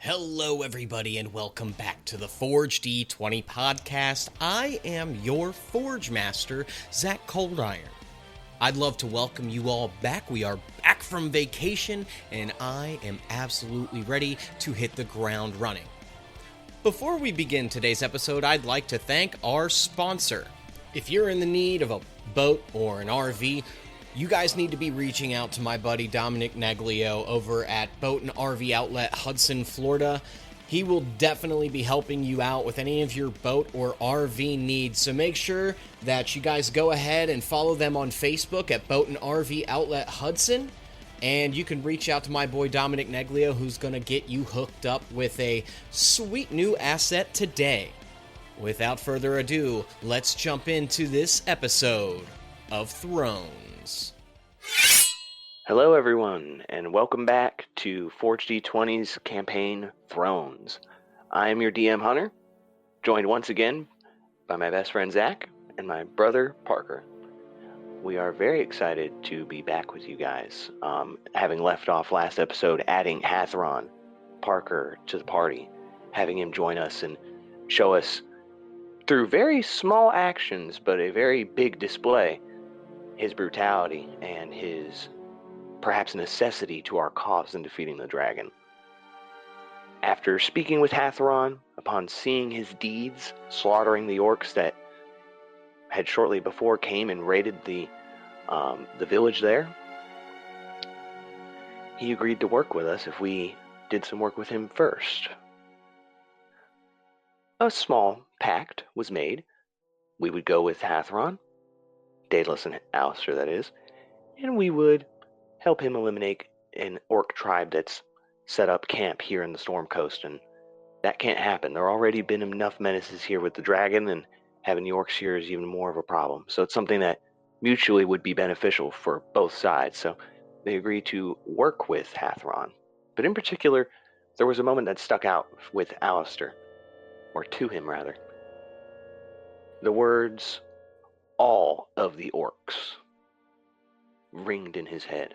Hello, everybody, and welcome back to the Forge D20 podcast. I am your Forge Master, Zach Coldiron. I'd love to welcome you all back. We are back from vacation, and I am absolutely ready to hit the ground running. Before we begin today's episode, I'd like to thank our sponsor. If you're in the need of a boat or an RV, you guys need to be reaching out to my buddy Dominic Neglio over at Boat and RV Outlet Hudson, Florida. He will definitely be helping you out with any of your boat or RV needs, so make sure that you guys go ahead and follow them on Facebook at Boat and RV Outlet Hudson, and you can reach out to my boy Dominic Neglio, who's going to get you hooked up with a sweet new asset today. Without further ado, let's jump into this episode of Thrones. Hello everyone, and welcome back to Forge D20's campaign, Thrones. I am your DM Hunter, joined once again by my best friend Zach and my brother Parker. We are very excited to be back with you guys, having left off last episode adding Hathron, Parker to the party, having him join us and show us, through very small actions but a very big display, his brutality and his perhaps necessity to our cause in defeating the dragon. After speaking with Hathron, upon seeing his deeds, slaughtering the orcs that had shortly before came and raided the village there, he agreed to work with us if we did some work with him first. A small pact was made. We would go with Hathron, Daedallus and Alastair, that is, and we would help him eliminate an orc tribe that's set up camp here in the Storm Coast, and that can't happen. There already been enough menaces here with the dragon, and having the orcs here is even more of a problem. So it's something that mutually would be beneficial for both sides. So they agreed to work with Hathron. But in particular, there was a moment that stuck out with Alastair, or to him rather. The words, "all of the orcs," ringed in his head.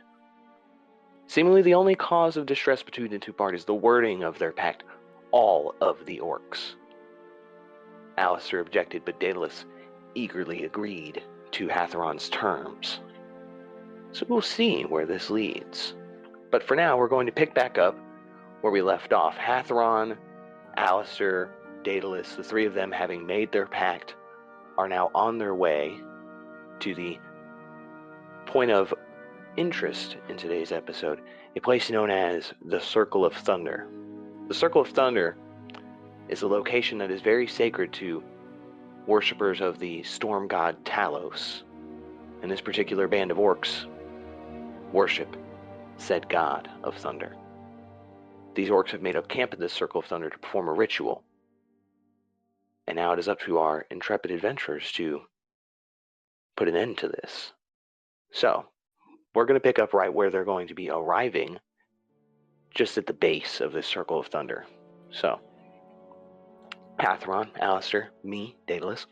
Seemingly the only cause of distress between the two parties, the wording of their pact, all of the orcs. Alastair objected, but Daedallus eagerly agreed to Hathron's terms. So we'll see where this leads. But for now, we're going to pick back up where we left off. Hathron, Alastair, Daedallus, the three of them having made their pact, are now on their way to the point of interest in today's episode, a place known as the Circle of Thunder. The Circle of Thunder is a location that is very sacred to worshippers of the storm god Talos, and this particular band of orcs worship said god of thunder. These orcs have made up camp in this Circle of Thunder to perform a ritual, and now it is up to our intrepid adventurers to put an end to this. So, we're going to pick up right where they're going to be arriving, just at the base of this Circle of Thunder. So, Hathron, Alastair, me, Daedallus.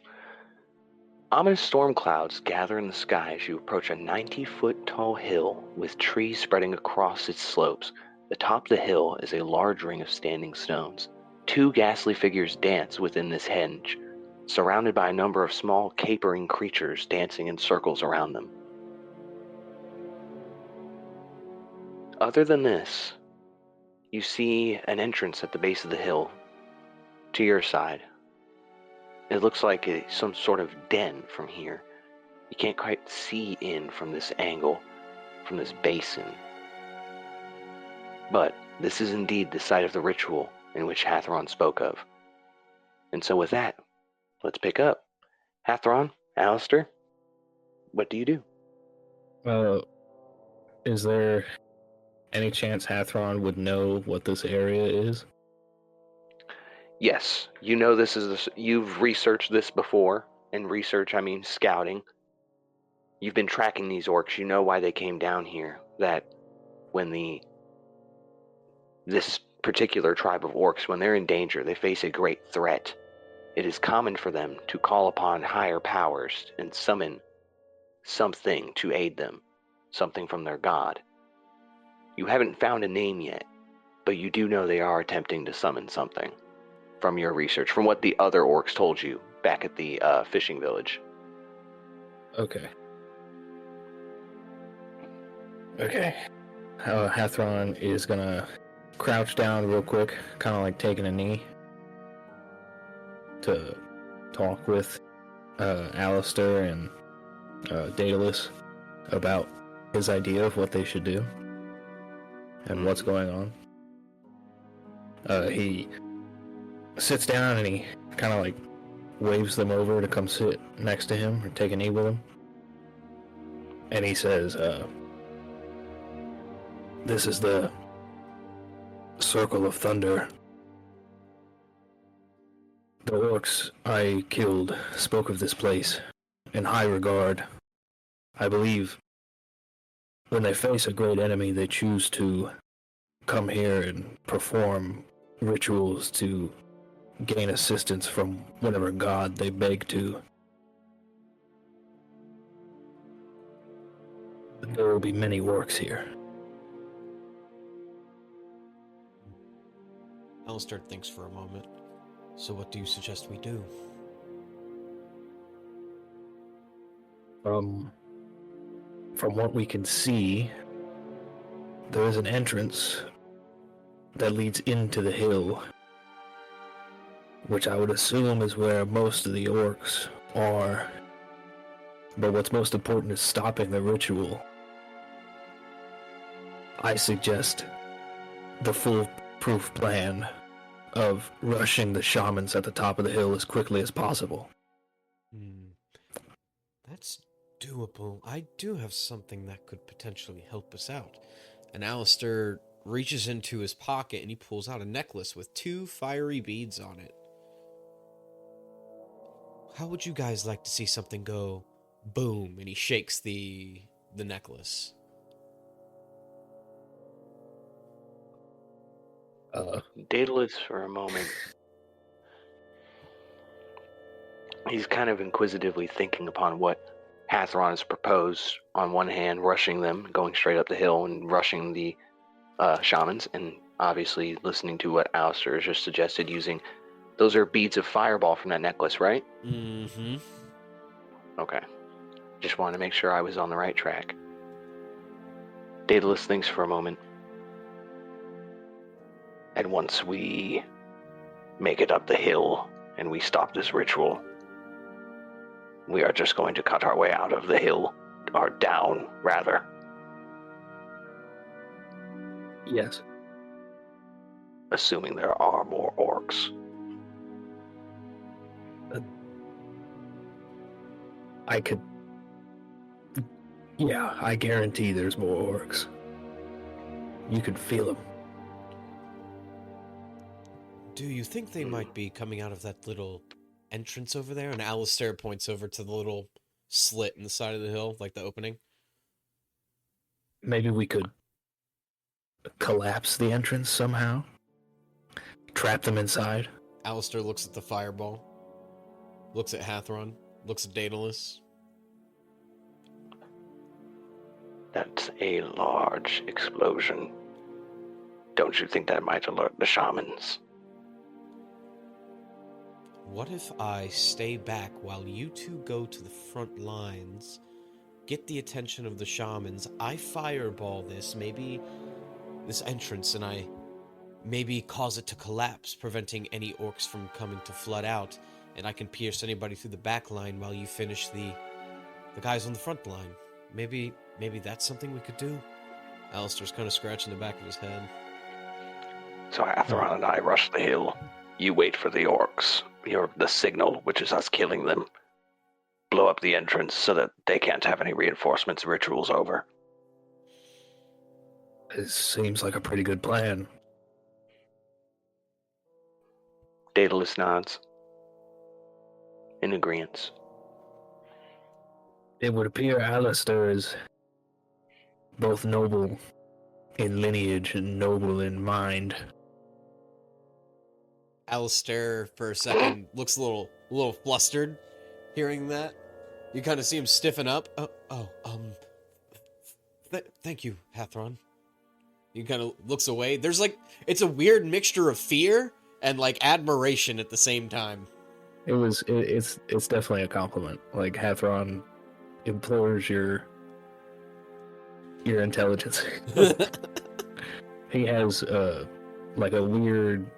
Ominous storm clouds gather in the sky as you approach a 90-foot tall hill with trees spreading across its slopes. The top of the hill is a large ring of standing stones. Two ghastly figures dance within this henge, surrounded by a number of small capering creatures dancing in circles around them. Other than this, you see an entrance at the base of the hill to your side. It looks like some sort of den from here. You can't quite see in from this angle, from this basin. But this is indeed the site of the ritual in which Hathron spoke of. And so with that, let's pick up. Hathron, Alastair, what do you do? Is there any chance Hathron would know what this area is? Yes, you know you've researched this before, and research I mean scouting. You've been tracking these orcs, you know why they came down here, that when this particular tribe of orcs, when they're in danger, they face a great threat. It is common for them to call upon higher powers and summon something to aid them, something from their god. You haven't found a name yet, but you do know they are attempting to summon something from your research, from what the other orcs told you back at the fishing village. Okay. Hathron is gonna crouch down real quick, kind of like taking a knee, to talk with Alastair and Daedallus about his idea of what they should do and what's going on. He sits down and he kind of like waves them over to come sit next to him or take a knee with him. And he says, this is the Circle of Thunder. The orcs I killed spoke of this place in high regard. I believe when they face a great enemy, they choose to come here and perform rituals to gain assistance from whatever god they beg to. There will be many orcs here. Alastair thinks for a moment. So what do you suggest we do? From what we can see, there is an entrance that leads into the hill, which I would assume is where most of the orcs are. But what's most important is stopping the ritual. I suggest the foolproof plan of rushing the shamans at the top of the hill as quickly as possible. That's doable. I do have something that could potentially help us out. And Alastair reaches into his pocket and he pulls out a necklace with 2 fiery beads on it. How would you guys like to see something go boom? And he shakes the necklace. Daedalus, for a moment, he's kind of inquisitively thinking upon what Hathron has proposed. On one hand, rushing them, going straight up the hill and rushing the shamans, and obviously listening to what Alastair has just suggested, using those are beads of fireball from that necklace, right? Mm-hmm. Okay. Just wanted to make sure I was on the right track. Daedalus thinks for a moment. And once we make it up the hill and we stop this ritual, we are just going to cut our way out of the hill, or down, rather. Yes. Assuming there are more orcs. I could... Yeah, I guarantee there's more orcs. You could feel them. Do you think they might be coming out of that little entrance over there? And Alastair points over to the little slit in the side of the hill, like the opening. Maybe we could collapse the entrance somehow? Trap them inside? Alastair looks at the fireball, looks at Hathron, looks at Daedalus. That's a large explosion. Don't you think that might alert the shamans? What if I stay back while you two go to the front lines, get the attention of the shamans, I fireball this entrance, and I maybe cause it to collapse, preventing any orcs from coming to flood out, and I can pierce anybody through the back line while you finish the guys on the front line. Maybe that's something we could do? Alastair's kind of scratching the back of his head. So Hathron and I rush the hill. You wait for the orcs. You're the signal, which is us killing them. Blow up the entrance so that they can't have any reinforcements. Ritual's over. It seems like a pretty good plan. Daedalus nods. In agreement. It would appear Alastair is both noble in lineage and noble in mind. Alastair, for a second, looks a little flustered hearing that. You kind of see him stiffen up. Thank you, Hathron. He kind of looks away. There's like, it's a weird mixture of fear and like admiration at the same time. It's definitely a compliment. Like, Hathron implores your intelligence. He has like a weird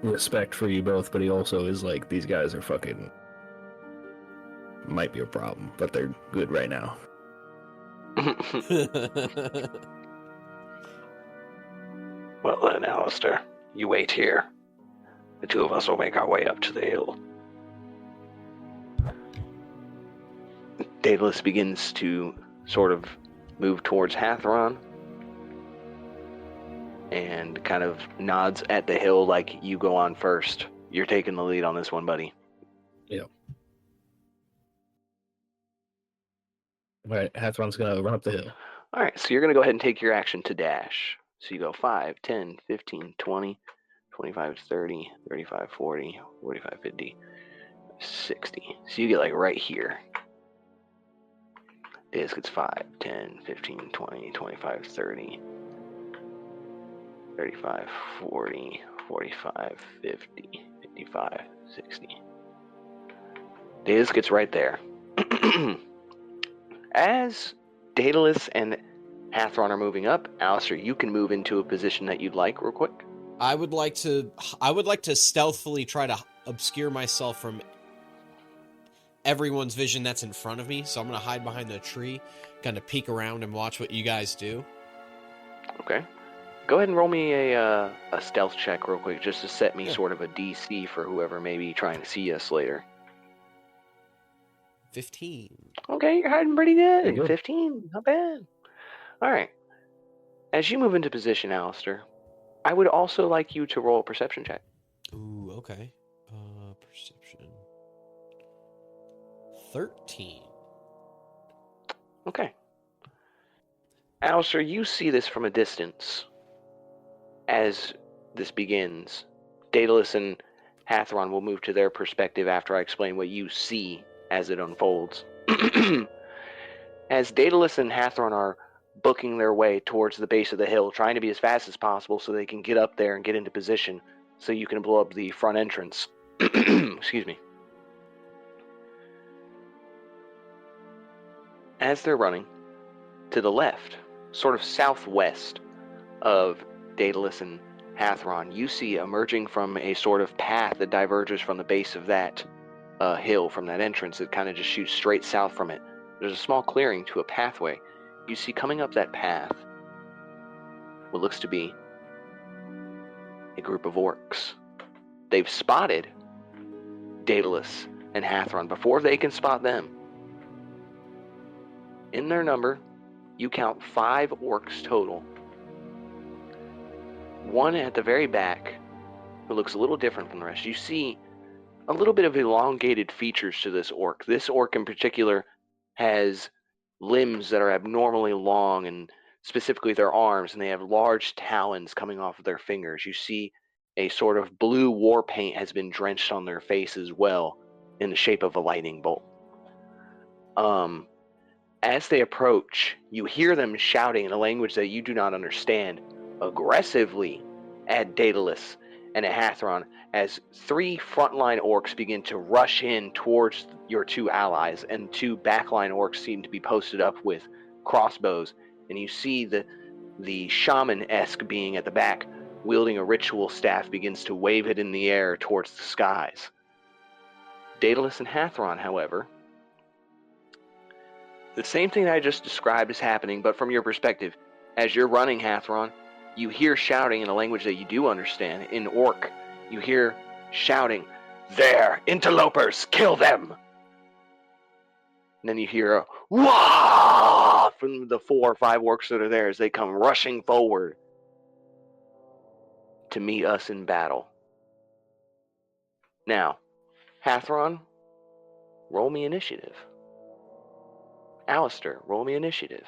respect for you both, but he also is like, these guys are fucking, might be a problem, but they're good right now. Well then, Alastair, you wait here. The two of us will make our way up to the hill. Daedallus begins to sort of move towards Hathron and kind of nods at the hill like, you go on first. You're taking the lead on this one, buddy. Yeah. Alright, Hathron's gonna run up the hill. Alright, so you're going to go ahead and take your action to dash. So you go 5, 10, 15, 20, 25, 30, 35, 40, 45, 50, 60. So you get like right here. Daedallus gets 5, 10, 15, 20, 25, 30, 35, 40, 45, 50, 55, 60. Daedallus gets right there. As Daedallus and Hathron are moving up, Alastair, you can move into a position that you'd like real quick. I would like to stealthily try to obscure myself from everyone's vision that's in front of me. So I'm going to hide behind the tree, kind of peek around and watch what you guys do. Okay. Go ahead and roll me a stealth check real quick, just to set me sort of a DC for whoever may be trying to see us later. 15. Okay, you're hiding pretty good. Pretty good. 15, not bad. All right. As you move into position, Alastair, I would also like you to roll a perception check. Ooh, okay. Perception. 13. Okay. Alastair, you see this from a distance. As this begins, Daedallus and Hathron will move to their perspective after I explain what you see as it unfolds. As Daedallus and Hathron are booking their way towards the base of the hill, trying to be as fast as possible so they can get up there and get into position so you can blow up the front entrance. Excuse me. As they're running, to the left, sort of southwest of Daedallus and Hathron, you see emerging from a sort of path that diverges from the base of that hill, from that entrance. It kind of just shoots straight south from it. There's a small clearing to a pathway. You see coming up that path what looks to be a group of orcs. They've spotted Daedallus and Hathron before they can spot them. In their number, you count 5 orcs total. One at the very back, who looks a little different from the rest. You see a little bit of elongated features to this orc. This orc in particular has limbs that are abnormally long, and specifically their arms, and they have large talons coming off of their fingers. You see a sort of blue war paint has been drenched on their face as well, in the shape of a lightning bolt. As they approach, you hear them shouting in a language that you do not understand, aggressively at Daedallus and at Hathron, as 3 frontline orcs begin to rush in towards your 2 allies, and 2 backline orcs seem to be posted up with crossbows, and you see the shaman-esque being at the back, wielding a ritual staff, begins to wave it in the air towards the skies. Daedallus and Hathron, however, the same thing that I just described is happening, but from your perspective. As you're running, Hathron, you hear shouting in a language that you do understand. In Orc, you hear shouting, "There, interlopers, kill them!" And then you hear a "Wah!" from the 4 or 5 orcs that are there as they come rushing forward to meet us in battle. Now, Hathron, roll me initiative. Alastair, roll me initiative.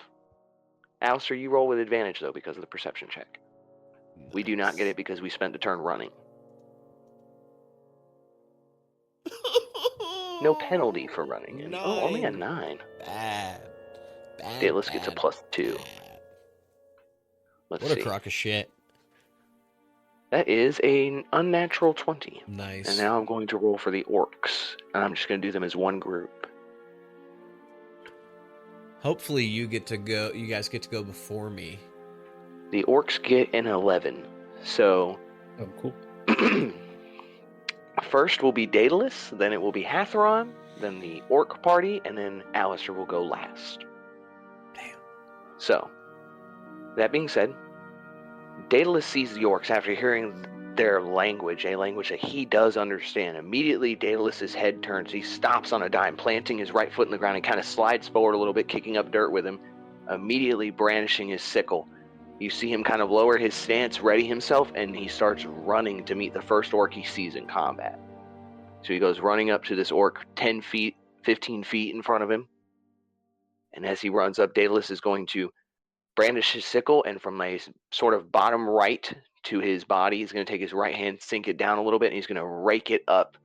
Alastair, you roll with advantage, though, because of the perception check. Nice. We do not get it because we spent the turn running. No penalty for running. And, only a 9. Bad. Daedallus gets a +2. Bad. Let's What a see. crock of shit. That is an unnatural 20. Nice. And now I'm going to roll for the orcs. And I'm just going to do them as one group. Hopefully you guys get to go before me. The orcs get an 11. So... Oh, cool. First will be Daedallus, then it will be Hathron, then the orc party, and then Alastair will go last. Damn. So, that being said, Daedalus sees the orcs after hearing their language, a language that he does understand. Immediately, Daedalus' head turns. He stops on a dime, planting his right foot in the ground and kind of slides forward a little bit, kicking up dirt with him, immediately brandishing his sickle. You see him kind of lower his stance, ready himself, and he starts running to meet the first orc he sees in combat. So he goes running up to this orc 10 feet, 15 feet in front of him. And as he runs up, Daedalus is going to brandish his sickle, and from a sort of bottom right to his body, he's going to take his right hand, sink it down a little bit, and he's going to rake it up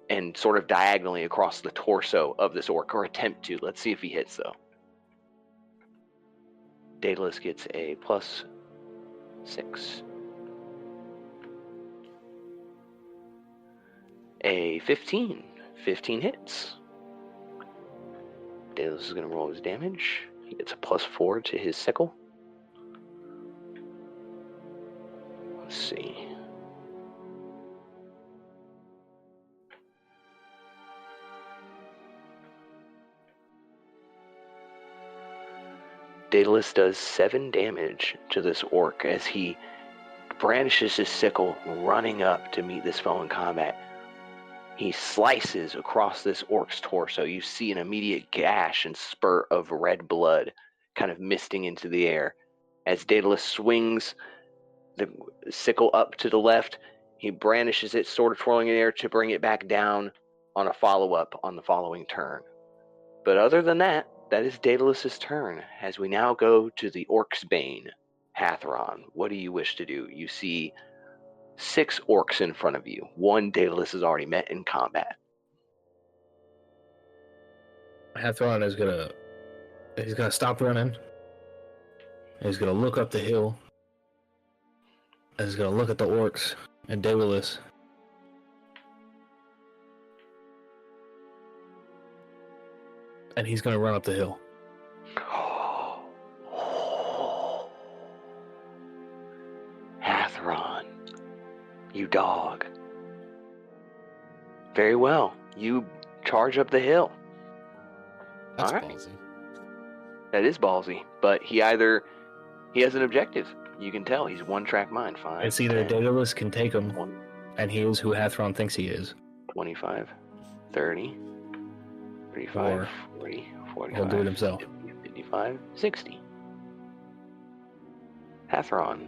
and sort of diagonally across the torso of this orc, or attempt to. Let's see if he hits, though. Daedalus gets a +6. A 15. 15 hits. Daedalus is going to roll his damage. He gets a +4 to his sickle. Let's see. Daedalus does 7 damage to this orc as he brandishes his sickle, running up to meet this foe in combat. He slices across this orc's torso. You see an immediate gash and spurt of red blood kind of misting into the air. As Daedalus swings the sickle up to the left, he brandishes it, sort of twirling in the air to bring it back down on a follow-up on the following turn. But other than that, that is Daedalus' turn, as we now go to the Orc's Bane. Hathron, what do you wish to do? You see 6 orcs in front of you. 1 Daedalus has already met in combat. Hathron is he's gonna stop running. He's gonna look up the hill. And he's gonna look at the orcs and Daedalus. And he's gonna run up the hill. Hathron, you dog. Very well. You charge up the hill. That's All right. ballsy. That is ballsy, but he has an objective. You can tell he's one-track mind. 5, It's either 10, Daedalus can take him, 20, and he is who Hathron thinks he is. 25, 30, 35, Or 40, 45, he'll do it himself. 50, 55, 60. Hathron,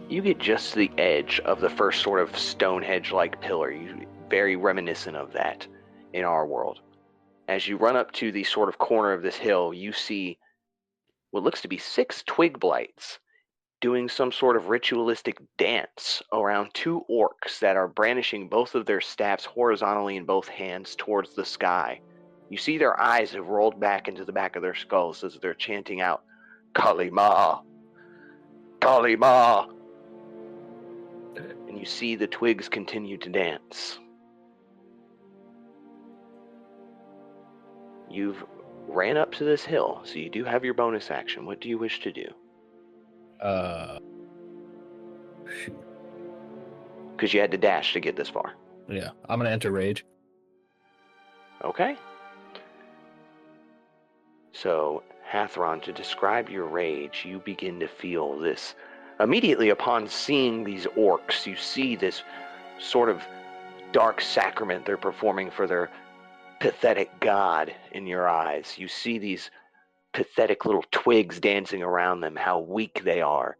you get just to the edge of the first sort of Stonehenge-like pillar. Very reminiscent of that in our world. As you run up to the sort of corner of this hill, you see what looks to be 6 twig blights doing some sort of ritualistic dance around 2 orcs that are brandishing both of their staffs horizontally in both hands towards the sky. You see their eyes have rolled back into the back of their skulls as they're chanting out, Kalima! Kalima! And you see the twigs continue to dance. You've ran up to this hill, so you do have your bonus action. What do you wish to do? Shoot. Because you had to dash to get this far. Yeah, I'm gonna enter rage. Okay. So, Hathron, to describe your rage, you begin to feel this. Immediately upon seeing these orcs, you see this sort of dark sacrament they're performing for their pathetic god in your eyes. You see these pathetic little twigs dancing around them, how weak they are.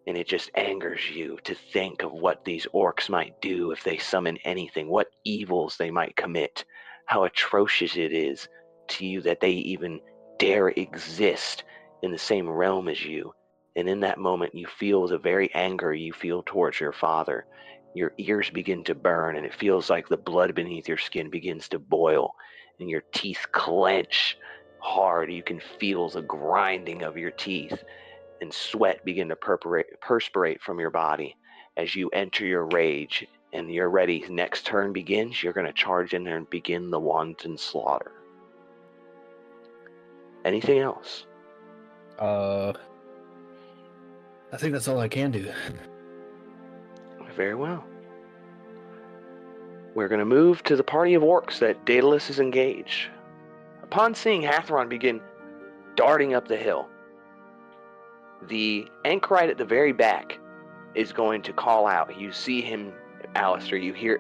And it just angers you to think of what these orcs might do if they summon anything, what evils they might commit, how atrocious it is to you that they even dare exist in the same realm as you. And in that moment, you feel the very anger you feel towards your father. Your ears begin to burn, and it feels like the blood beneath your skin begins to boil, and your teeth clench hard. You can feel the grinding of your teeth and sweat begin to perspirate from your body as you enter your rage and you're ready. Next turn begins, you're going to charge in there and begin the wanton slaughter. Anything else? I think that's all I can do. Very well. We're going to move to the party of orcs that Daedallus is engaged. Upon seeing Hathron begin darting up the hill, the anchorite at the very back is going to call out. You see him, Alastair, you hear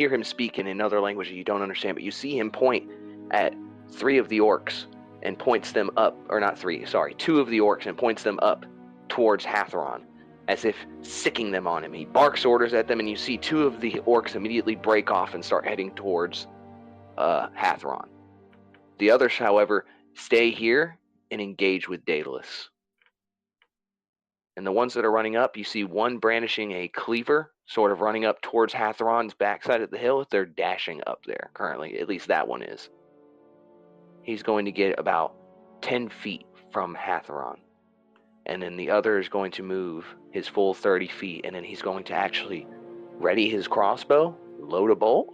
him speak in another language that you don't understand, but you see him point at three of the orcs and points them up, or not three, sorry, two of the orcs and points them up towards Hathron, as if sicking them on him. He barks orders at them, and you see two of the orcs immediately break off and start heading towards Hathron. The others, however, stay here and engage with Daedallus. And the ones that are running up, you see one brandishing a cleaver, sort of running up towards Hathron's backside of the hill. They're dashing up there currently, at least that one is. He's going to get about 10 feet from Hathron. And then the other is going to move his full 30 feet, and then he's going to actually ready his crossbow, load a bolt,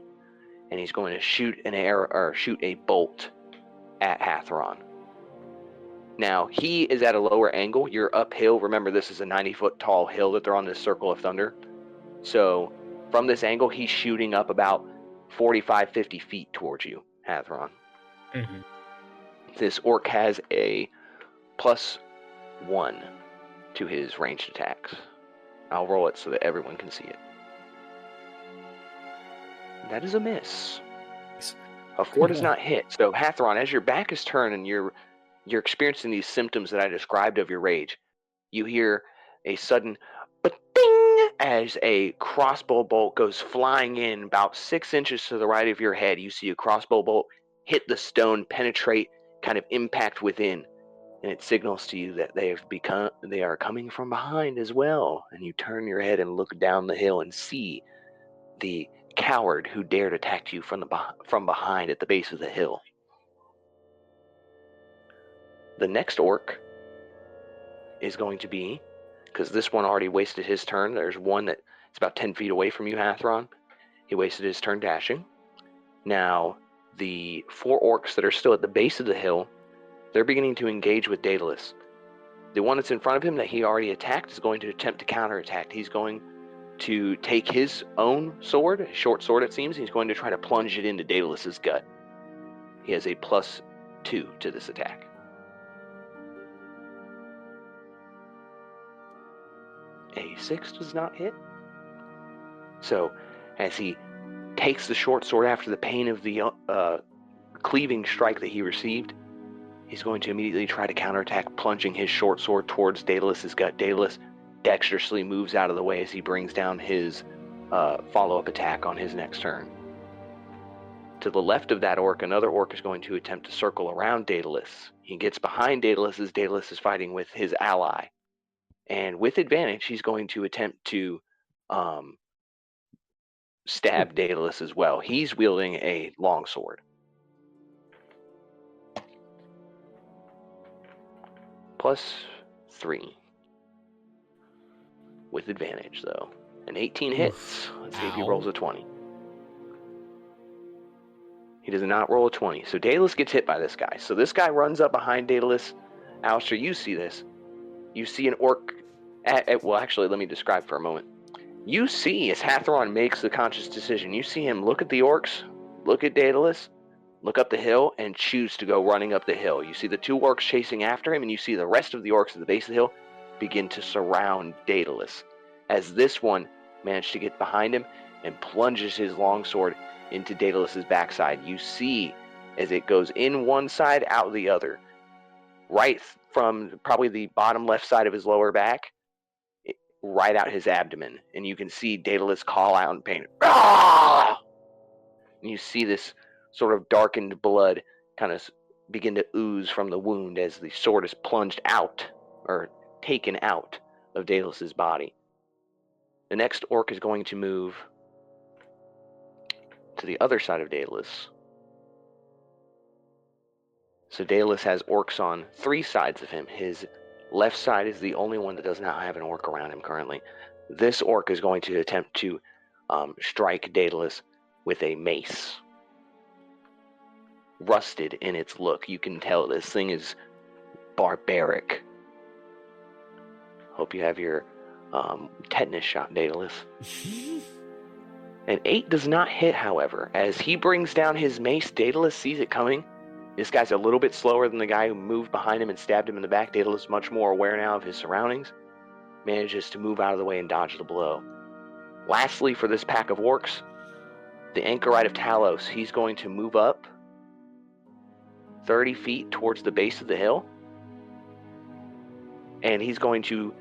and he's going to shoot an arrow or shoot a bolt at Hathron. Now, he is at a lower angle. You're uphill. Remember, this is a 90-foot tall hill that they're on, this circle of thunder. So from this angle, he's shooting up about 45, 50 feet towards you, Hathron. Mm-hmm. This orc has a +1 to his ranged attacks. I'll roll it so that everyone can see it. That is a miss. A 4 does not hit. So Hathron, as your back is turned and you're experiencing these symptoms that I described of your rage, you hear a sudden ba-ding as a crossbow bolt goes flying in about 6 inches to the right of your head. You see a crossbow bolt hit the stone, penetrate, kind of impact within, and it signals to you that they are coming from behind as well. And you turn your head and look down the hill and see the coward who dared attack you from behind at the base of the hill. The next orc is going to be, because this one already wasted his turn, there's one that's about 10 feet away from you, Hathron. He wasted his turn dashing. Now, the 4 orcs that are still at the base of the hill, they're beginning to engage with Daedallus. The one that's in front of him that he already attacked is going to attempt to counterattack. He's going to take his own sword, a short sword it seems, and he's going to try to plunge it into Daedalus' gut. He has a +2 to this attack. A 6 does not hit. So, as he takes the short sword after the pain of the cleaving strike that he received, he's going to immediately try to counterattack, plunging his short sword towards Daedalus' gut. Daedalus dexterously moves out of the way as he brings down his follow-up attack on his next turn. To the left of that orc, another orc is going to attempt to circle around Daedalus. He gets behind Daedalus as Daedalus is fighting with his ally. And with advantage, he's going to attempt to stab Daedalus as well. He's wielding a longsword. +3. With advantage, though. An 18 hits. Let's see if he rolls a 20. He does not roll a 20. So Daedalus gets hit by this guy. So this guy runs up behind Daedalus. Alastair, you see this. You see an orc. Well, actually, let me describe for a moment. You see, as Hathron makes the conscious decision, you see him look at the orcs, look at Daedalus, look up the hill, and choose to go running up the hill. You see the 2 orcs chasing after him, and you see the rest of the orcs at the base of the hill begin to surround Daedalus, as this one managed to get behind him and plunges his longsword into Daedalus' backside. You see, as it goes in one side, out the other, right from probably the bottom left side of his lower back, right out his abdomen, and you can see Daedalus call out in pain. Ah! And you see this sort of darkened blood kind of begin to ooze from the wound as the sword is plunged out, or taken out, of Daedalus' body. The next orc is going to move to the other side of Daedalus. So Daedalus has orcs on 3 sides of him. His Left side is the only one that does not have an orc around him currently. This orc is going to attempt to strike Daedallus with a mace. Rusted in its look. You can tell this thing is barbaric. Hope you have your tetanus shot, Daedalus. An 8 does not hit, however. As he brings down his mace, Daedalus sees it coming. This guy's a little bit slower than the guy who moved behind him and stabbed him in the back. Daedalus is much more aware now of his surroundings. Manages to move out of the way and dodge the blow. Lastly, for this pack of orcs, the Anchorite of Talos. He's going to move up 30 feet towards the base of the hill. And he's going to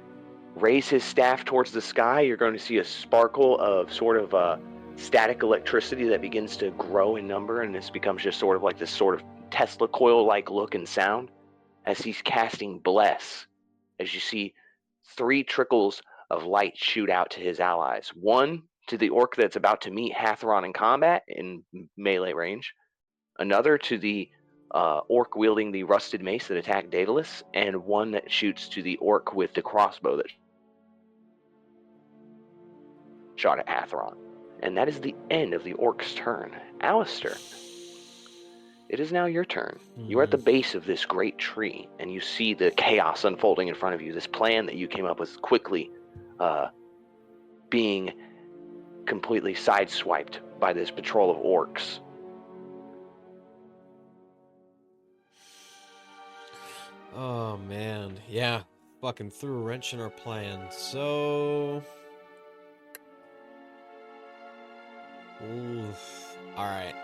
raise his staff towards the sky. You're going to see a sparkle of sort of static electricity that begins to grow in number, and this becomes just sort of like this sort of Tesla coil-like look and sound as he's casting Bless. As you see 3 trickles of light shoot out to his allies. 1 to the orc that's about to meet Hathron in combat in melee range. Another to the orc wielding the rusted mace that attacked Daedalus, and 1 that shoots to the orc with the crossbow that shot at Hathron. And that is the end of the orc's turn. Alastair, it is now your turn. You're at the base of this great tree, and you see the chaos unfolding in front of you. This plan that you came up with quickly being completely sideswiped by this patrol of orcs. Oh, man. Yeah. Fucking threw a wrench in our plan. So... Oof. Alright.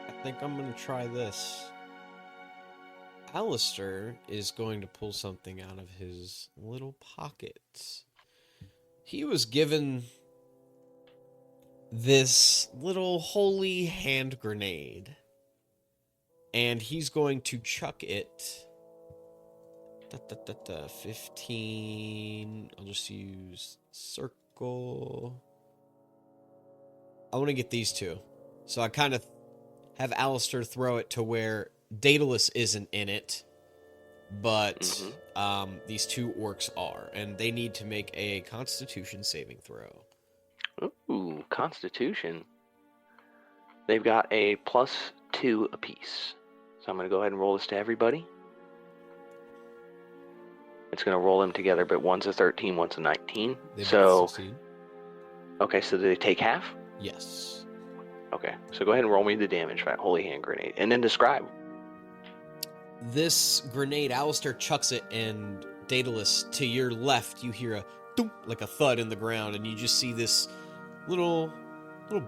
I think I'm gonna try this. Alastair is going to pull something out of his little pockets. He was given this little holy hand grenade. And he's going to chuck it. 15. I'll just use circle. I want to get these 2. So I kind of have Alastair throw it to where Daedalus isn't in it, but these 2 orcs are, and they need to make a Constitution saving throw. Ooh, Constitution. They've got a +2 apiece. So I'm going to go ahead and roll this to everybody. It's going to roll them together, but one's a 13, one's a 19. So, okay, so do they take half? Yes. Okay, so go ahead and roll me the damage for that holy hand grenade, and then describe. This grenade, Alastair chucks it, and Daedalus, to your left, you hear a thump, like a thud in the ground, and you just see this little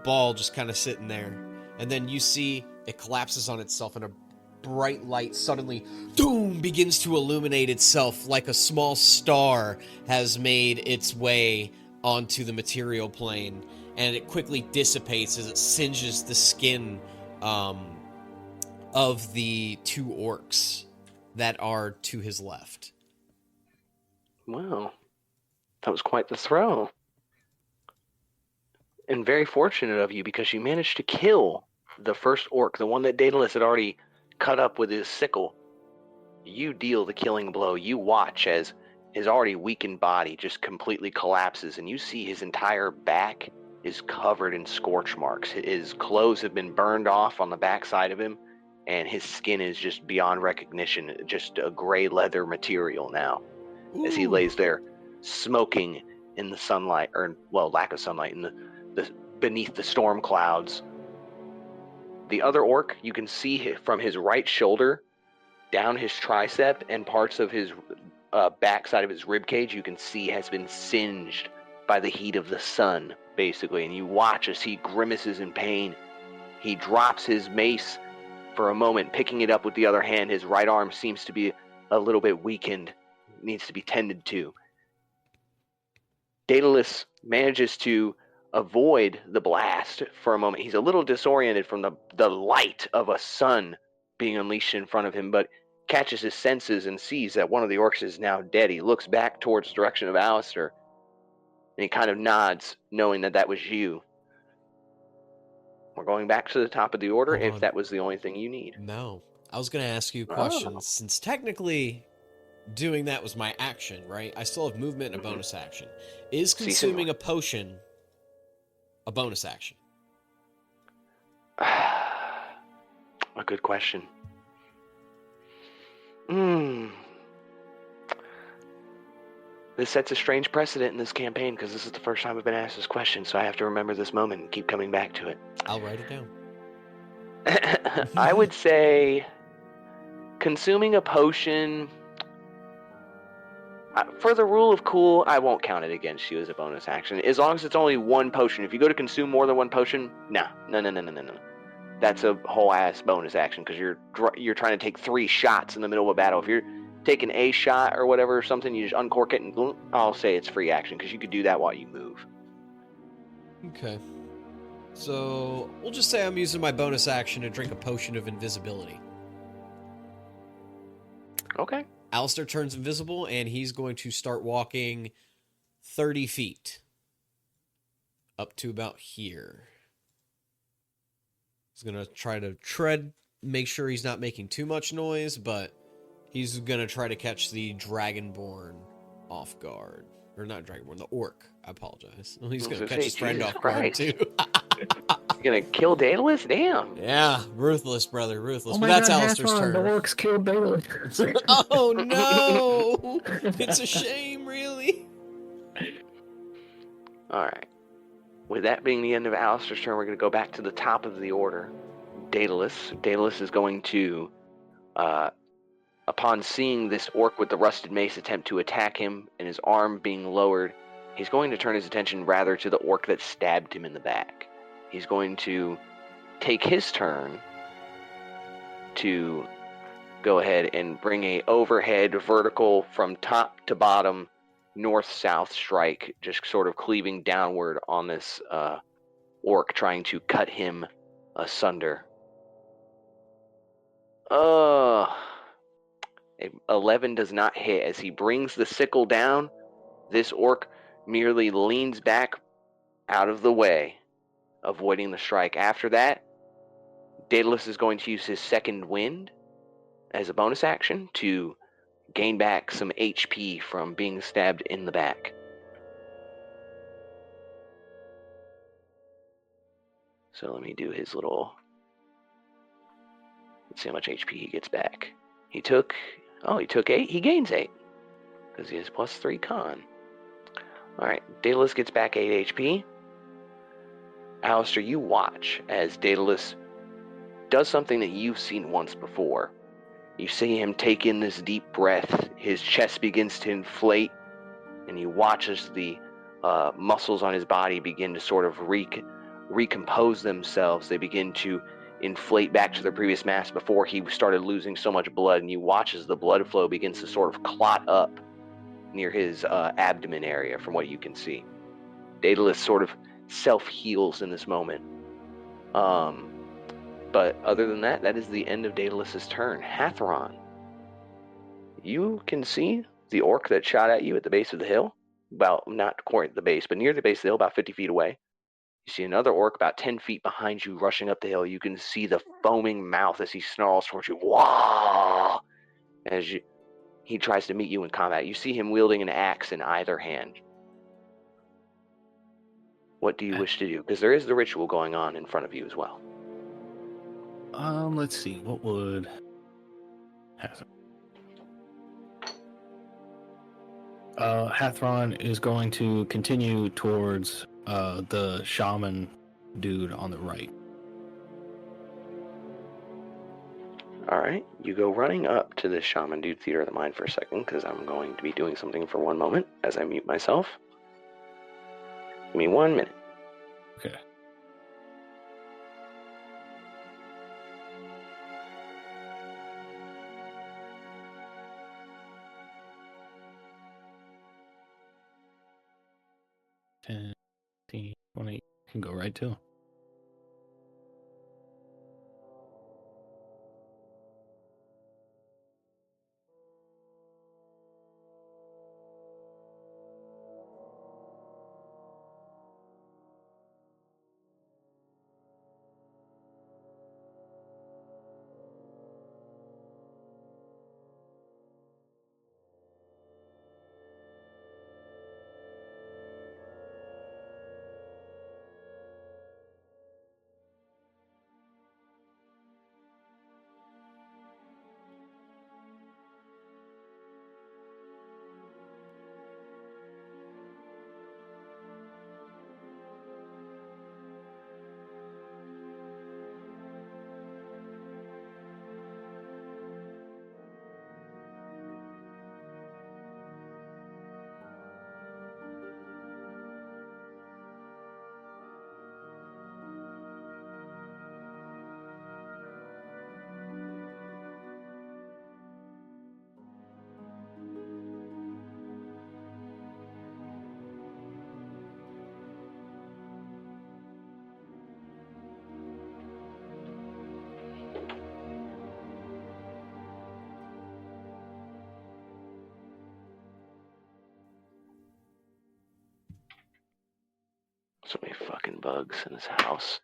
ball just kind of sitting there. And then you see it collapses on itself, and a bright light suddenly, boom, begins to illuminate itself like a small star has made its way onto the material plane. And it quickly dissipates as it singes the skin of the 2 orcs that are to his left. Wow. That was quite the throw. And very fortunate of you, because you managed to kill the first orc, the one that Daedalus had already cut up with his sickle. You deal the killing blow. You watch as his already weakened body just completely collapses, and you see his entire back is covered in scorch marks. His clothes have been burned off on the backside of him, and his skin is just beyond recognition, just a gray leather material now. Ooh. As he lays there smoking in the sunlight, or well, lack of sunlight, in the beneath the storm clouds. The other orc, you can see from his right shoulder down his tricep and parts of his backside of his ribcage, you can see has been singed by the heat of the sun, basically. And you watch as he grimaces in pain. He drops his mace for a moment, picking it up with the other hand. His right arm seems to be a little bit weakened, needs to be tended to. Daedalus manages to avoid the blast for a moment. He's a little disoriented from the light of a sun being unleashed in front of him, but catches his senses and sees that one of the orcs is now dead. He looks back towards the direction of Alastair, and he kind of nods, knowing that that was you. We're going back to the top of the order if that was the only thing you need. No. I was going to ask you a question. Since technically doing that was my action, right? I still have movement and a bonus action. Is Cease and consuming a potion a bonus action? A good question. This sets a strange precedent in this campaign because this is the first time I've been asked this question, so I have to remember this moment and keep coming back to it. I'll write it down. I would say consuming a potion. For the rule of cool, I won't count it against you as a bonus action. As long as it's only one potion. If you go to consume more than one potion, no. That's a whole ass bonus action because you're trying to take 3 shots in the middle of a battle. If you're taking a shot or whatever or something, you just uncork it and boom, I'll say it's free action because you could do that while you move. Okay. So we'll just say I'm using my bonus action to drink a potion of invisibility. Okay. Alastair turns invisible, and he's going to start walking 30 feet up to about here. He's going to try to tread, make sure he's not making too much noise, but he's going to try to catch the Dragonborn off guard. Or not Dragonborn, the Orc. I apologize. He's going to catch his friend off guard, too. He's going to kill Daedallus? Damn. Yeah, ruthless, brother, ruthless. Oh but my that's God, Alastair's Hathron, turn. The orcs killed Daedallus. Oh, no! It's a shame, really. All right. With that being the end of Alastair's turn, we're going to go back to the top of the order. Daedalus. Daedalus is going to, upon seeing this orc with the rusted mace attempt to attack him and his arm being lowered, he's going to turn his attention rather to the orc that stabbed him in the back. He's going to take his turn to go ahead and bring a overhead vertical from top to bottom north-south strike, just sort of cleaving downward on this orc, trying to cut him asunder. 11 does not hit. As he brings the sickle down, this orc merely leans back out of the way, avoiding the strike. After that, Daedalus is going to use his second wind as a bonus action to gain back some HP from being stabbed in the back. So let me do his little... Let's see how much HP he gets back. He took 8. He gains 8 because he has +3 con. Alright, Daedalus gets back 8 HP. Alastair, you watch as Daedalus does something that you've seen once before. You see him take in this deep breath. His chest begins to inflate, and you watch as the muscles on his body begin to sort of recompose themselves. They begin to inflate back to their previous mass before he started losing so much blood, and you watch as the blood flow begins to sort of clot up near his abdomen area from what you can see. Daedalus sort of self-heals in this moment. But other than that, that is the end of Daedalus's turn. Hathron, you can see the orc that shot at you at the base of the hill. Well, not quite at the base, but near the base of the hill, about 50 feet away. You see another orc about 10 feet behind you rushing up the hill. You can see the foaming mouth as he snarls towards you. Wah! As he tries to meet you in combat. You see him wielding an axe in either hand. What do you wish to do? Because there is the ritual going on in front of you as well. Let's see. What would Hathron? Hathron is going to continue towards the shaman dude on the right. All right, you go running up to the shaman dude theater of the mind for a second, because I'm going to be doing something for one moment as I mute myself. Give me 1 minute. Okay. Ten, 20 can go right to. fucking bugs in this house.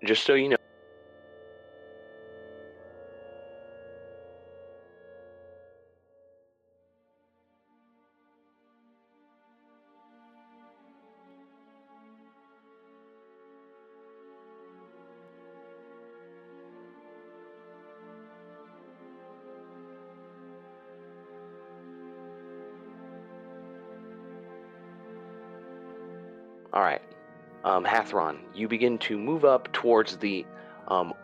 Just so you know. All right. Hathron, you begin to move up towards the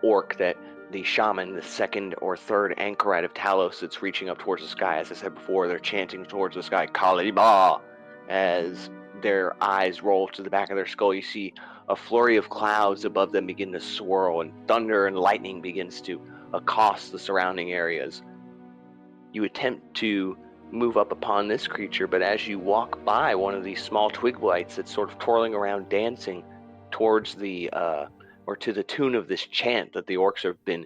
orc that the shaman, the second or third anchorite of Talos, that's reaching up towards the sky. As I said before, they're chanting towards the sky, Kaliba! As their eyes roll to the back of their skull, you see a flurry of clouds above them begin to swirl, and thunder and lightning begins to accost the surrounding areas. You attempt to move up upon this creature, but as you walk by one of these small twig blights that's sort of twirling around, dancing towards the or to the tune of this chant that the orcs have been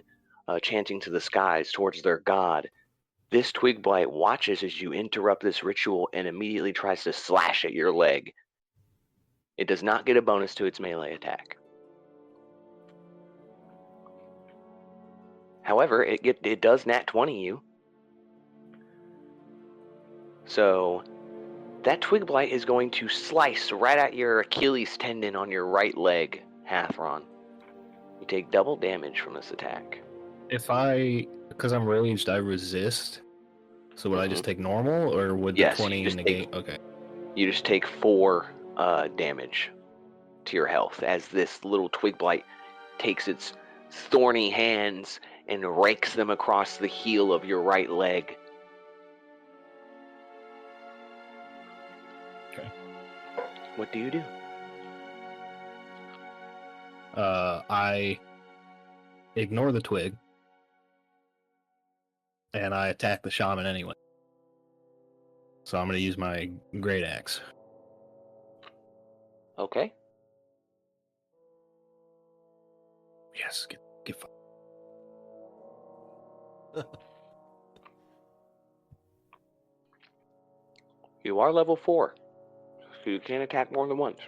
chanting to the skies towards their god, this twig blight watches as you interrupt this ritual and immediately tries to slash at your leg. It does not get a bonus to its melee attack. However, it does nat 20 you. So that twig blight is going to slice right at your Achilles tendon on your right leg, Hathron. You take double damage from this attack. Because I'm raged, I resist. So would I just take normal, or would Yes, the 20 negate? Okay. You just take 4 damage to your health as this little twig blight takes its thorny hands and rakes them across the heel of your right leg. Okay. What do you do? I ignore the twig, and I attack the shaman anyway. So I'm going to use my great axe. Okay. Yes, get You are level 4, so you can't attack more than once.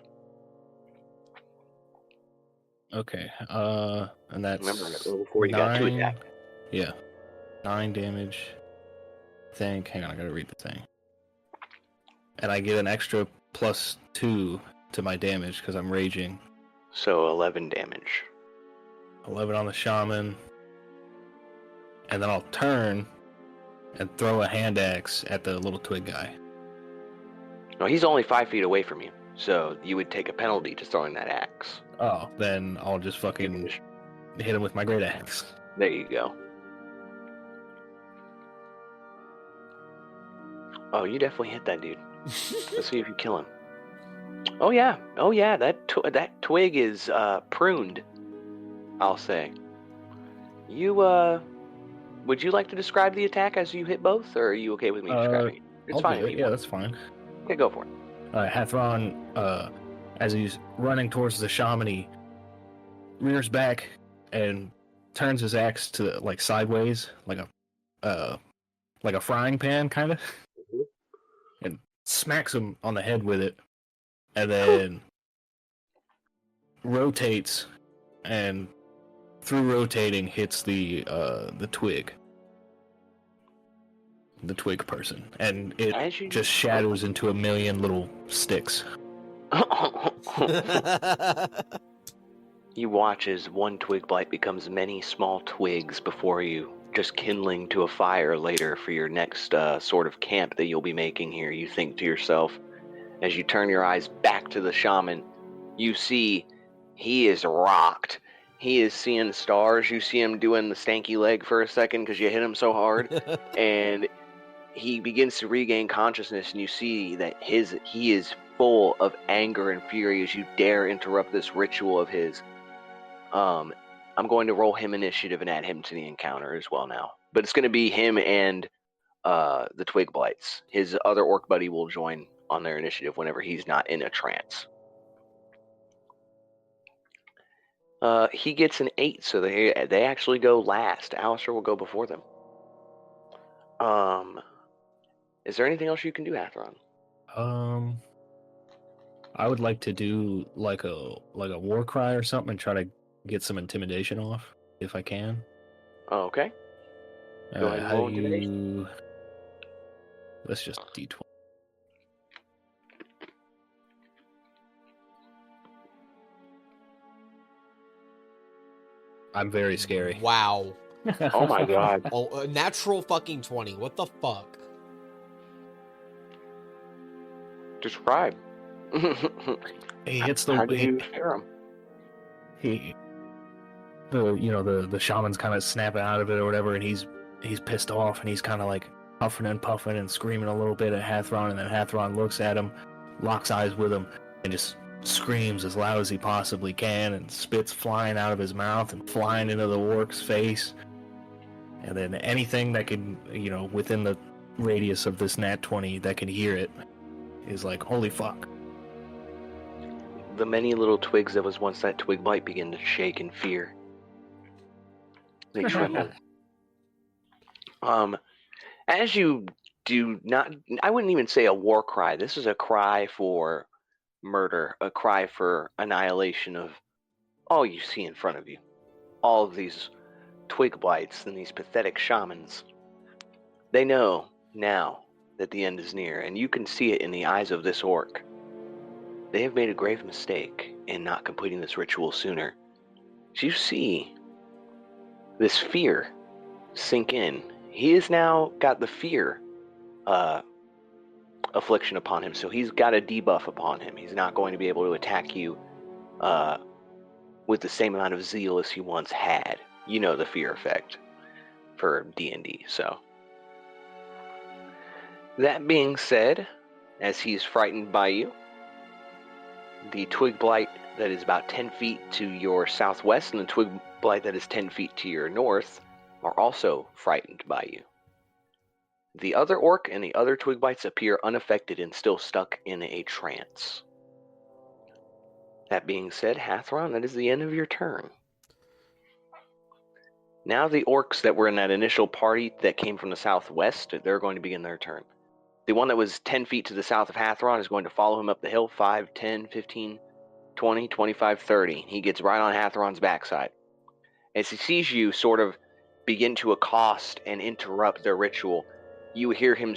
Okay, and that's Remember, at level 4 you got 2 attack. Yeah, 9 damage. Hang on, I gotta read the thing. And I get an extra +2 to my damage because I'm raging. So 11 damage. 11 on the shaman. And then I'll turn and throw a hand axe at the little twig guy. No, he's only 5 feet away from you, so you would take a penalty to throwing that axe. Oh, then I'll just fucking hit him with my great axe. There you go. Oh, you definitely hit that dude. Let's see if you kill him. Oh yeah, that twig is pruned, I'll say. You, would you like to describe the attack as you hit both, or are you okay with me describing it? It's fine. Yeah, that's fine. Okay, go for it. Hathron, as he's running towards the shaman, he rears back and turns his axe to like sideways, like a frying pan kind of, and smacks him on the head with it, and then rotates, and through rotating hits the twig. The twig person, and it just shatters into a million little sticks. You watch as one twig blight becomes many small twigs before you, just kindling to a fire later for your next sort of camp that you'll be making here. You think to yourself, as you turn your eyes back to the shaman, you see he is rocked. He is seeing stars. You see him doing the stanky leg for a second because you hit him so hard, and he begins to regain consciousness, and you see that he is full of anger and fury as you dare interrupt this ritual of his. I'm going to roll him initiative and add him to the encounter as well now. But it's going to be him and the Twig Blights. His other orc buddy will join on their initiative whenever he's not in a trance. He gets an 8, so they actually go last. Alastair will go before them. Is there anything else you can do, Hathron? I would like to do like a war cry or something and try to get some intimidation off if I can. Oh, okay. Go ahead and roll intimidation. Let's just D20. I'm very scary. Wow. Oh my god. Oh, a natural fucking 20. What the fuck? Describe. He hits the. How do you hear him? The shaman's kind of snapping out of it or whatever, and he's pissed off, and he's kind of like huffing and puffing and screaming a little bit at Hathron, and then Hathron looks at him, locks eyes with him, and just screams as loud as he possibly can, and spit's flying out of his mouth and flying into the orc's face. And then anything that can, within the radius of this nat 20 that can hear it is like, holy fuck. The many little twigs that was once that twig blight begin to shake in fear. They tremble. As you do not, I wouldn't even say a war cry. This is a cry for murder, a cry for annihilation of all you see in front of you. All of these twig blights and these pathetic shamans. They know now that the end is near, and you can see it in the eyes of this orc. They have made a grave mistake in not completing this ritual sooner. So you see this fear sink in. He has now got the fear affliction upon him, so he's got a debuff upon him. He's not going to be able to attack you with the same amount of zeal as he once had. You know the fear effect for D&D, so. That being said, as he's frightened by you, the twig blight that is about 10 feet to your southwest and the twig blight that is 10 feet to your north are also frightened by you. The other orc and the other twig blights appear unaffected and still stuck in a trance. That being said, Hathron, that is the end of your turn. Now the orcs that were in that initial party that came from the southwest, they're going to begin their turn. The one that was 10 feet to the south of Hathron is going to follow him up the hill, 5, 10, 15, 20, 25, 30. He gets right on Hathron's backside. As he sees you sort of begin to accost and interrupt their ritual, you hear him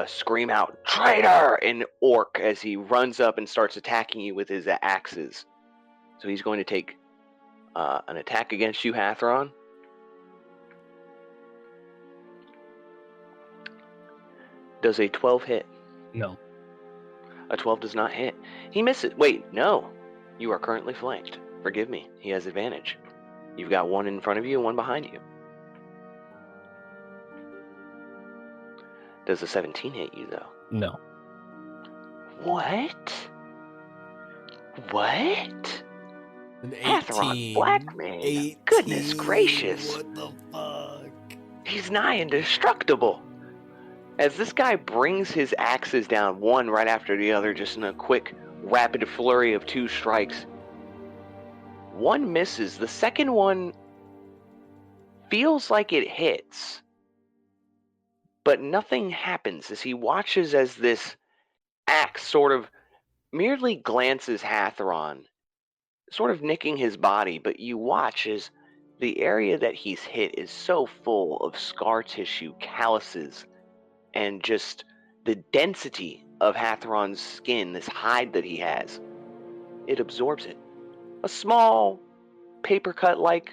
scream out, "Traitor!" in orc as he runs up and starts attacking you with his axes. So he's going to take an attack against you, Hathron. Does a 12 hit? No. A 12 does not hit. He misses. Wait, no. You are currently flanked. Forgive me. He has advantage. You've got one in front of you and one behind you. Does a 17 hit you, though? No. What? What? An 18. Hathron Blackman. 18. Goodness gracious. What the fuck? He's nigh indestructible. As this guy brings his axes down, one right after the other, just in a quick, rapid flurry of 2 strikes, one misses. The second one feels like it hits, but nothing happens as he watches as this axe sort of merely glances Hathron, sort of nicking his body, but you watch as the area that he's hit is so full of scar tissue, calluses, and just the density of Hathron's skin, this hide that he has. It absorbs it. A small paper cut like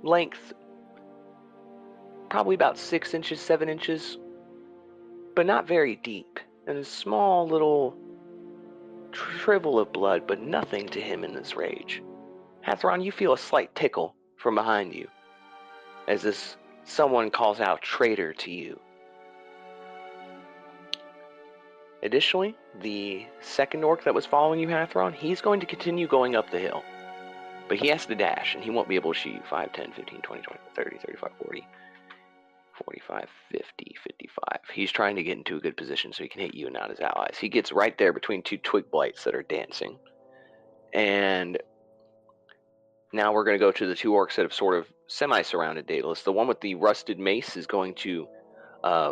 length, probably about 6 inches, 7 inches, but not very deep, and a small little shrivel of blood, but nothing to him in this rage. Hathron, you feel a slight tickle from behind you as this someone calls out traitor to you. Additionally, the second orc that was following you, Hathron, he's going to continue going up the hill. But he has to dash, and he won't be able to shoot you 5, 10, 15, 20, 25, 30, 35, 40, 45, 50, 55. He's trying to get into a good position so he can hit you and not his allies. He gets right there between two twig blights that are dancing. And now we're going to go to the two orcs that have sort of semi-surrounded Daedallus. The one with the rusted mace is going to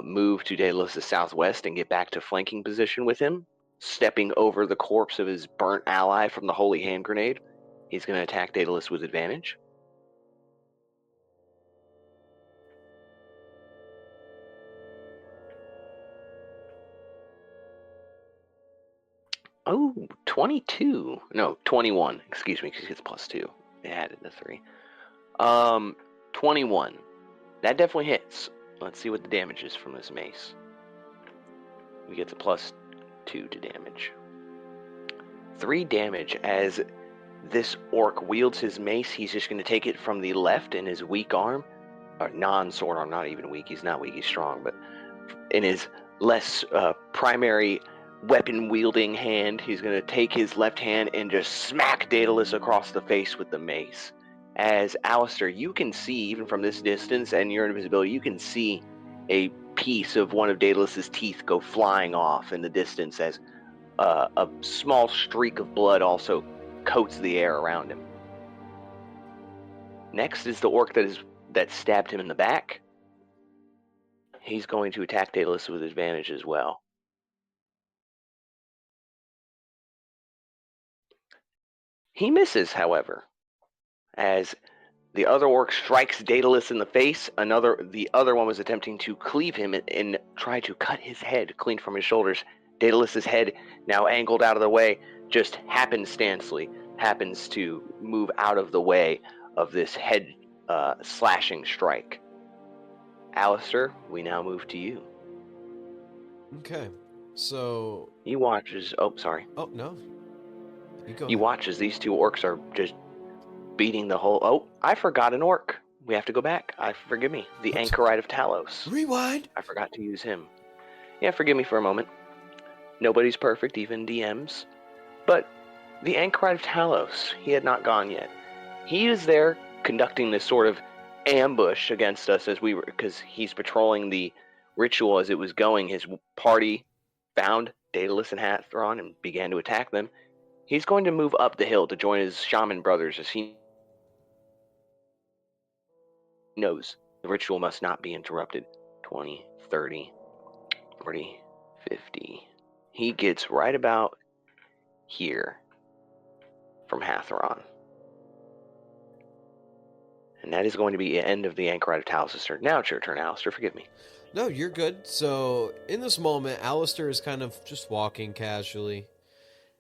move to Daedalus' southwest and get back to flanking position with him, stepping over the corpse of his burnt ally from the Holy Hand Grenade. He's going to attack Daedalus with advantage. Oh, 22. No, 21. Excuse me, because he gets +2. They added the 3. 21. That definitely hits. Let's see what the damage is from this mace. We get the +2 to damage. 3 damage as this orc wields his mace. He's just going to take it from the left in his weak arm. Or non-sword arm, not even weak. He's not weak, he's strong. But in his less primary weapon-wielding hand, he's going to take his left hand and just smack Daedalus across the face with the mace. As Alastair, you can see, even from this distance and your invisibility, you can see a piece of one of Daedalus' teeth go flying off in the distance as a small streak of blood also coats the air around him. Next is the orc that stabbed him in the back. He's going to attack Daedalus with advantage as well. He misses, however, as the other orc strikes Daedalus in the face. The other one was attempting to cleave him and try to cut his head clean from his shoulders. Daedalus' head, now angled out of the way, just happenstancely happens to move out of the way of this head slashing strike. Alastair, we now move to you. Okay, so You watch as... Oh, sorry. Oh no. You watch as these two orcs are just beating the whole... Oh, I forgot an orc. We have to go back. Forgive me. The Anchorite of Talos. Rewind. I forgot to use him. Yeah, forgive me for a moment. Nobody's perfect, even DMs. But the Anchorite of Talos, he had not gone yet. He is there conducting this sort of ambush against us as we were... Because he's patrolling the ritual as it was going. His party found Daedalus and Hathron and began to attack them. He's going to move up the hill to join his shaman brothers as he knows the ritual must not be interrupted. 20, 30, 40, 50. He gets right about here from Hathron. And that is going to be the end of the Anchorite of Talos' turn. Now it's your turn, Alastair. Forgive me. No, you're good. So, in this moment, Alastair is kind of just walking casually.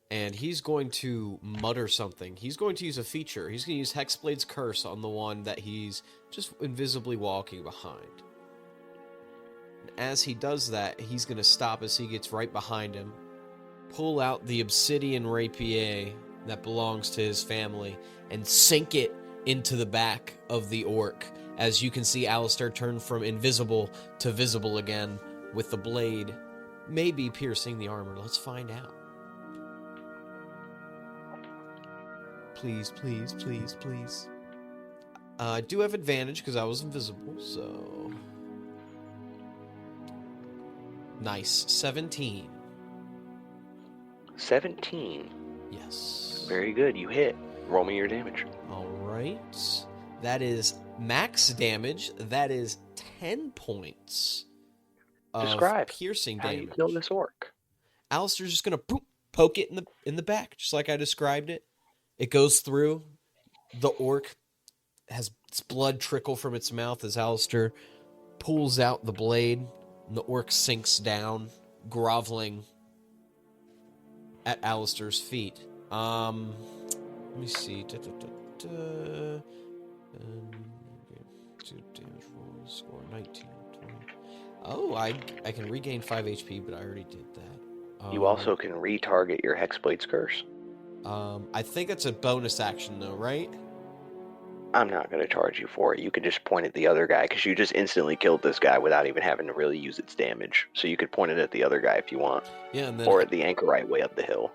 And he's going to mutter something. He's going to use a feature. He's going to use Hexblade's Curse on the one that he's just invisibly walking behind. And as he does that, he's going to stop as he gets right behind him, pull out the obsidian rapier that belongs to his family, and sink it into the back of the orc. As you can see, Alastair turn from invisible to visible again, with the blade maybe piercing the armor. Let's find out. Please, please, please, please. I do have advantage because I was invisible, so... Nice. 17. 17. Yes. Very good. You hit. Roll me your damage. Alright. That is max damage. That is 10 points of Describe piercing how damage. you kill this orc. Alastair's just gonna poke it in the back, just like I described it. It goes through. The orc has its blood trickle from its mouth as Alastair pulls out the blade, and the orc sinks down, groveling at Alastair's feet. Let me see. 2 damage rolls, score 19, 20. Oh, I can regain 5 HP, but I already did that. You also can retarget your Hexblade's Curse. I think it's a bonus action, though, right? I'm not going to charge you for it. You could just point at the other guy, because you just instantly killed this guy without even having to really use its damage. So you could point it at the other guy if you want. Yeah, and then or at the anchorite way up the hill.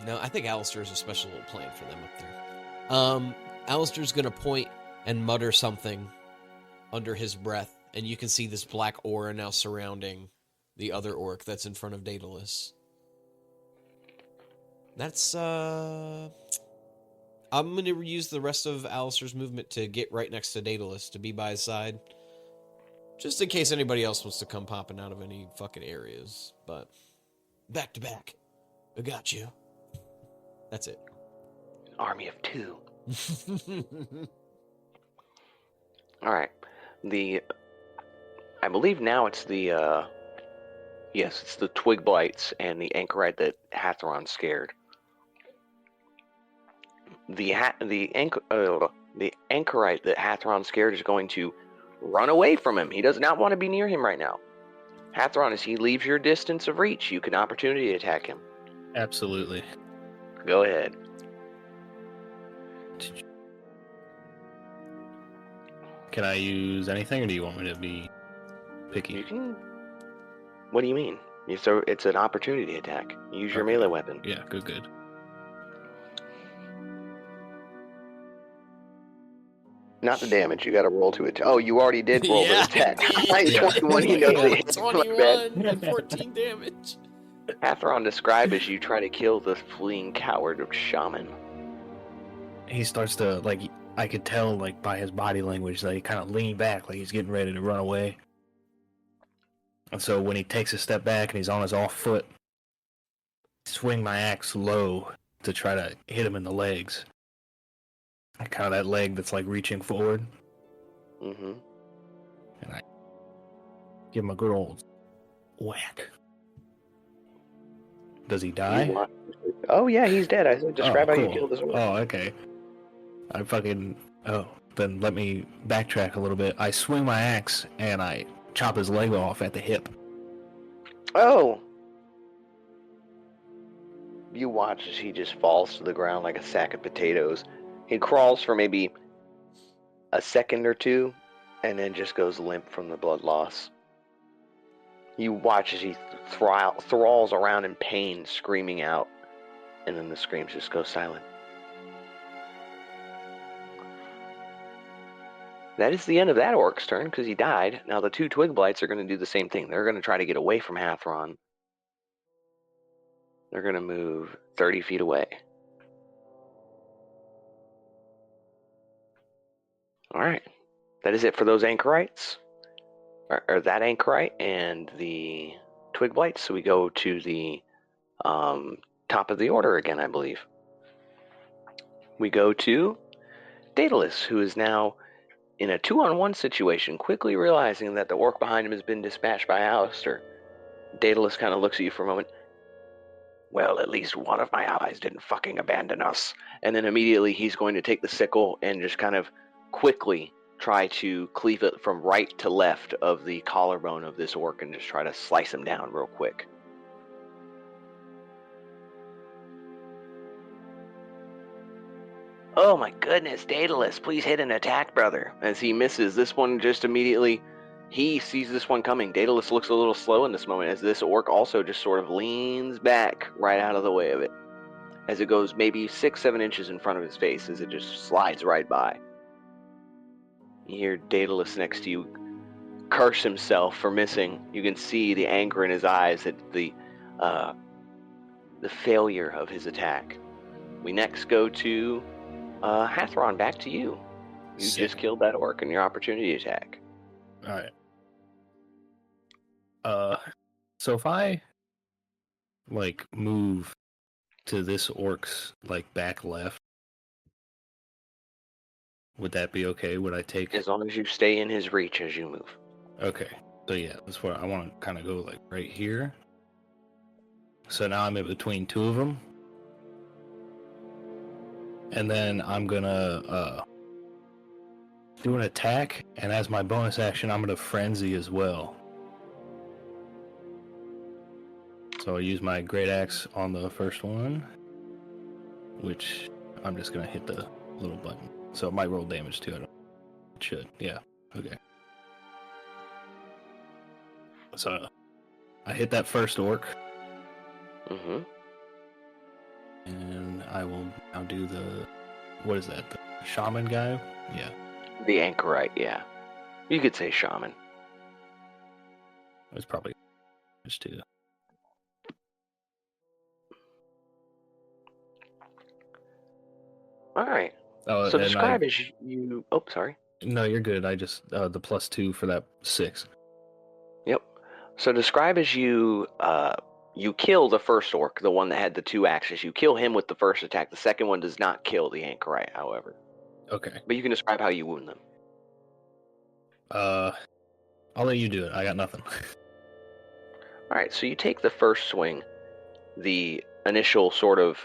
No, I think Alastair's a special little plan for them up there. Alastair's going to point and mutter something under his breath, and you can see this black aura now surrounding the other orc that's in front of Daedallus. That's, I'm going to use the rest of Alastair's movement to get right next to Daedalus, to be by his side. Just in case anybody else wants to come popping out of any fucking areas. But, back to back. I got you. That's it. An army of two. Alright. I believe now it's the, yes, it's the twig blights and the anchorite that Hathron scared. The anchorite that Hathron scared is going to run away from him. He does not want to be near him right now. Hathron, as he leaves your distance of reach, you can opportunity attack him. Absolutely. Go ahead. Can I use anything, or do you want me to be picky? You can. What do you mean? So it's an opportunity attack. Use your melee weapon. Yeah, good. Not the damage. You got to roll to it. Oh, you already did roll the attack. Yeah. 21. You know the 21 and 14 damage. Hathron, describe as you try to kill the fleeing coward of Shaman. He starts to, like, I could tell, like, by his body language that he kind of leaned back, like he's getting ready to run away. And so when he takes a step back and he's on his off foot, I swing my axe low to try to hit him in the legs. Kind of that leg that's, like, reaching forward. Mm-hmm. And I give him a good old whack. Does he die? Oh, yeah, he's dead. I said describe how you killed this one. Oh, okay. Then let me backtrack a little bit. I swing my axe and I chop his leg off at the hip. Oh! You watch as he just falls to the ground like a sack of potatoes. He crawls for maybe a second or two, and then just goes limp from the blood loss. You watch as he thralls around in pain, screaming out, and then the screams just go silent. That is the end of that orc's turn, because he died. Now the two twig blights are going to do the same thing. They're going to try to get away from Hathron. They're going to move 30 feet away. Alright. That is it for those anchorites. Or that anchorite and the twig blights. So we go to the top of the order again, I believe. We go to Daedalus, who is now in a 2-on-1 situation, quickly realizing that the orc behind him has been dispatched by Alastair. Daedalus kind of looks at you for a moment. Well, at least one of my allies didn't fucking abandon us. And then immediately he's going to take the sickle and just kind of quickly try to cleave it from right to left of the collarbone of this orc and just try to slice him down real quick. Oh my goodness, Daedalus, please hit an attack, brother. As he misses, this one just immediately, he sees this one coming. Daedalus looks a little slow in this moment as this orc also just sort of leans back right out of the way of it. As it goes maybe 6-7 inches in front of his face as it just slides right by. You hear Daedalus next to you curse himself for missing. You can see the anger in his eyes at the failure of his attack. We next go to Hathron, back to you. You Sick. just killed that orc in your opportunity attack. Alright. So if I, move to this orc's, back left, would that be okay? Would I take... As long as you stay in his reach as you move. Okay. So yeah, that's where I want to kind of go, right here. So now I'm in between two of them. And then I'm gonna, do an attack, and as my bonus action, I'm gonna frenzy as well. So I'll use my great axe on the first one, which I'm just gonna hit the little button. So it might roll damage too. It should. Yeah. Okay. So I hit that first orc. Mm-hmm. And I will now do the... What is that? The shaman guy? Yeah. The anchorite, yeah. You could say shaman. It's probably just two. Alright. Oh, So describe as you... Oh, sorry. No, you're good. I just... the +2 for that 6. Yep. So describe as you... you kill the first orc, the one that had the 2 axes. You kill him with the first attack. The second one does not kill the anchorite, however. Okay. But you can describe how you wound them. I'll let you do it. I got nothing. Alright, so you take the first swing. The initial sort of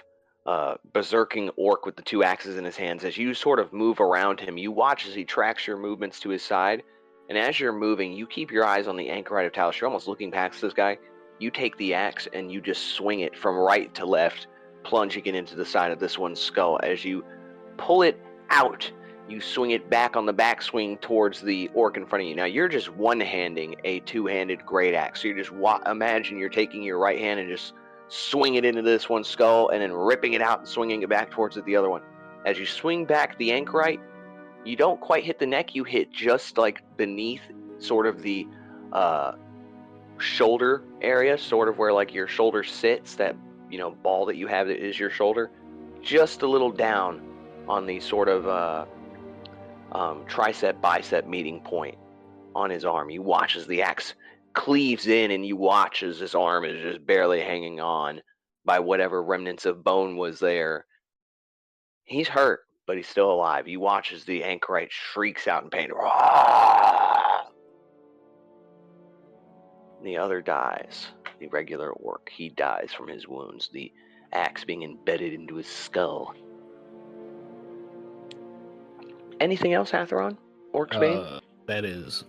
berserking orc with the 2 axes in his hands. As you sort of move around him, you watch as he tracks your movements to his side. And as you're moving, you keep your eyes on the anchorite of Daedallus. You're almost looking past this guy. You take the axe and you just swing it from right to left, plunging it into the side of this one's skull. As you pull it out, you swing it back on the backswing towards the orc in front of you. Now, you're just one-handing a 2-handed great axe. So you're just... imagine you're taking your right hand and just swing it into this one's skull and then ripping it out and swinging it back towards the other one. As you swing back the anchorite, you don't quite hit the neck. You hit just beneath sort of the shoulder area, sort of where your shoulder sits, that ball that you have that is your shoulder, just a little down on the sort of tricep bicep meeting point on his arm. You watch as the axe cleaves in, and you watch as his arm is just barely hanging on by whatever remnants of bone was there. He's hurt, but he's still alive. You watch as the anchorite shrieks out in pain. The other dies. The regular orc, he dies from his wounds, the axe being embedded into his skull. Anything else, Hathron? Orc's Bane? That is...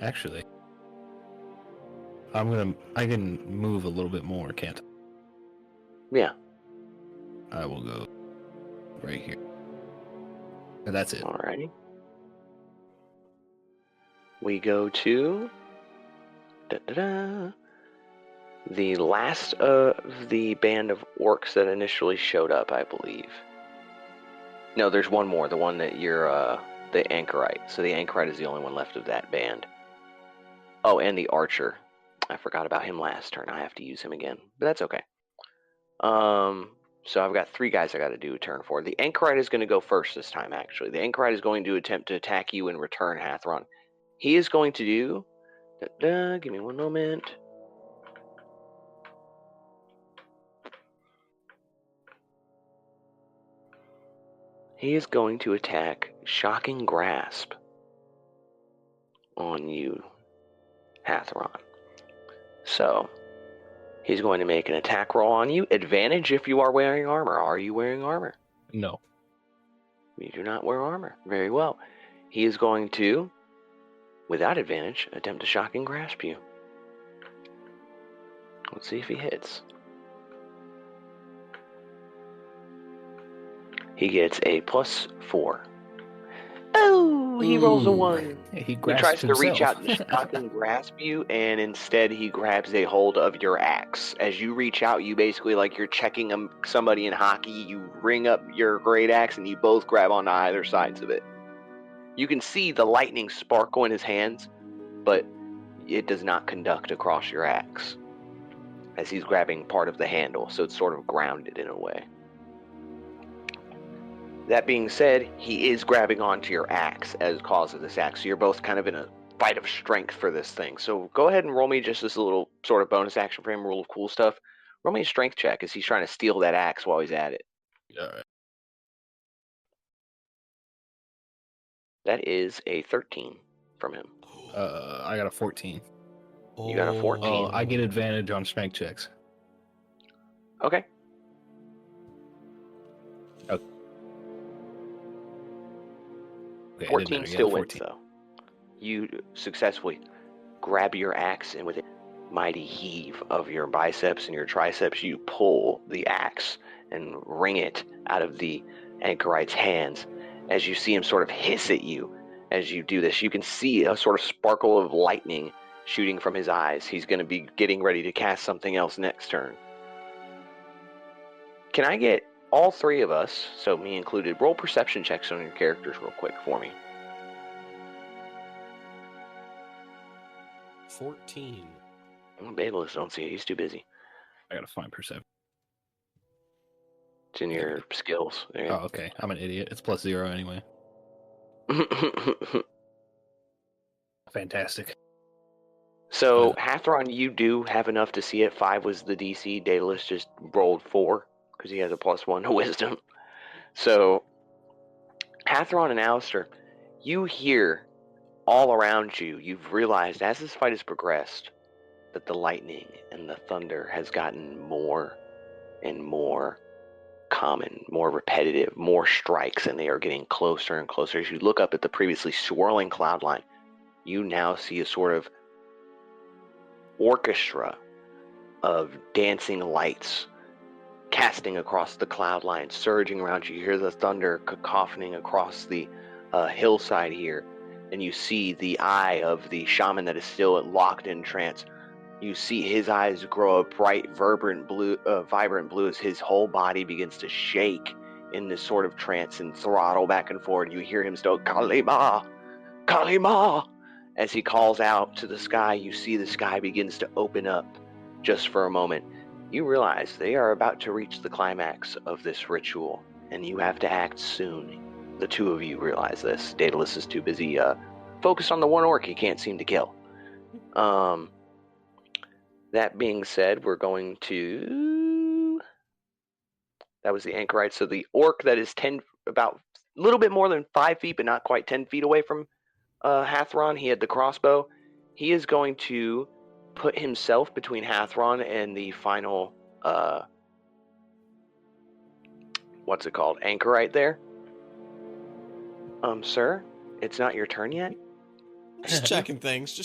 Actually... I can move a little bit more, can't I? Yeah. I will go right here. And that's it. Alrighty. We go to... the last of the band of orcs that initially showed up, I believe. No, there's one more. The one that you're... the anchorite. So the anchorite is the only one left of that band. Oh, and the archer. I forgot about him last turn. I have to use him again, but that's okay. So I've got 3 guys I got to do a turn for. The anchorite is going to go first this time, actually. The anchorite is going to attempt to attack you in return, Hathron. He is going to do... give me one moment. He is going to attack Shocking Grasp on you, Hathron. So, he's going to make an attack roll on you. Advantage if you are wearing armor. Are you wearing armor? No. You do not wear armor. Very well. He is going to, without advantage, attempt to Shocking Grasp you. Let's see if he hits. He gets a +4. Oh, he rolls a 1. He tries to reach out himself. and shock and grasp you, and instead he grabs a hold of your axe. As you reach out, you basically, you're checking somebody in hockey, you ring up your great axe, and you both grab onto either sides of it. You can see the lightning sparkle in his hands, but it does not conduct across your axe, as he's grabbing part of the handle, so it's sort of grounded in a way. That being said, he is grabbing onto your axe as cause of this axe. So you're both kind of in a fight of strength for this thing. So go ahead and roll me just this little sort of bonus action for him, rule of cool stuff. Roll me a strength check as he's trying to steal that axe while he's at it. All right. That is a 13 from him. I got a 14. You got a 14. Oh, I get advantage on strength checks. Okay. Okay. 14 still wins, though. You successfully grab your axe, and with a mighty heave of your biceps and your triceps, you pull the axe and wring it out of the anchorite's hands. As you see him sort of hiss at you as you do this, you can see a sort of sparkle of lightning shooting from his eyes. He's going to be getting ready to cast something else next turn. Can I get all three of us, so me included, roll perception checks on your characters real quick for me? 14. Well, Daedallus don't see it. He's too busy. I gotta find perception. It's in your skills. Oh, okay. I'm an idiot. It's +0 anyway. Fantastic. So, Hathron, you do have enough to see it. 5 was the DC. Daedalus just rolled 4 because he has a +1 to wisdom. So, Hathron and Alastair, you hear all around you, you've realized as this fight has progressed that the lightning and the thunder has gotten more and more common, more repetitive, more strikes, and they are getting closer and closer. As you look up at the previously swirling cloud line, you now see a sort of orchestra of dancing lights casting across the cloud line, surging around you. You hear the thunder cacophoning across the hillside here, and you see the eye of the shaman that is still locked in trance. You see his eyes grow a bright, vibrant blue as his whole body begins to shake in this sort of trance and throttle back and forth. You hear him still, Kalima, Kalima. As he calls out to the sky, you see the sky begins to open up just for a moment. You realize they are about to reach the climax of this ritual, and you have to act soon. The two of you realize this. Daedalus is too busy focused on the one orc he can't seem to kill. That being said, we're going to... That was the anchorite. So the orc that is about a little bit more than 5 feet, but not quite 10 feet away from Hathron, he had the crossbow. He is going to put himself between Hathron and the final, what's it called? Anchorite there. Sir, it's not your turn yet? Just checking things.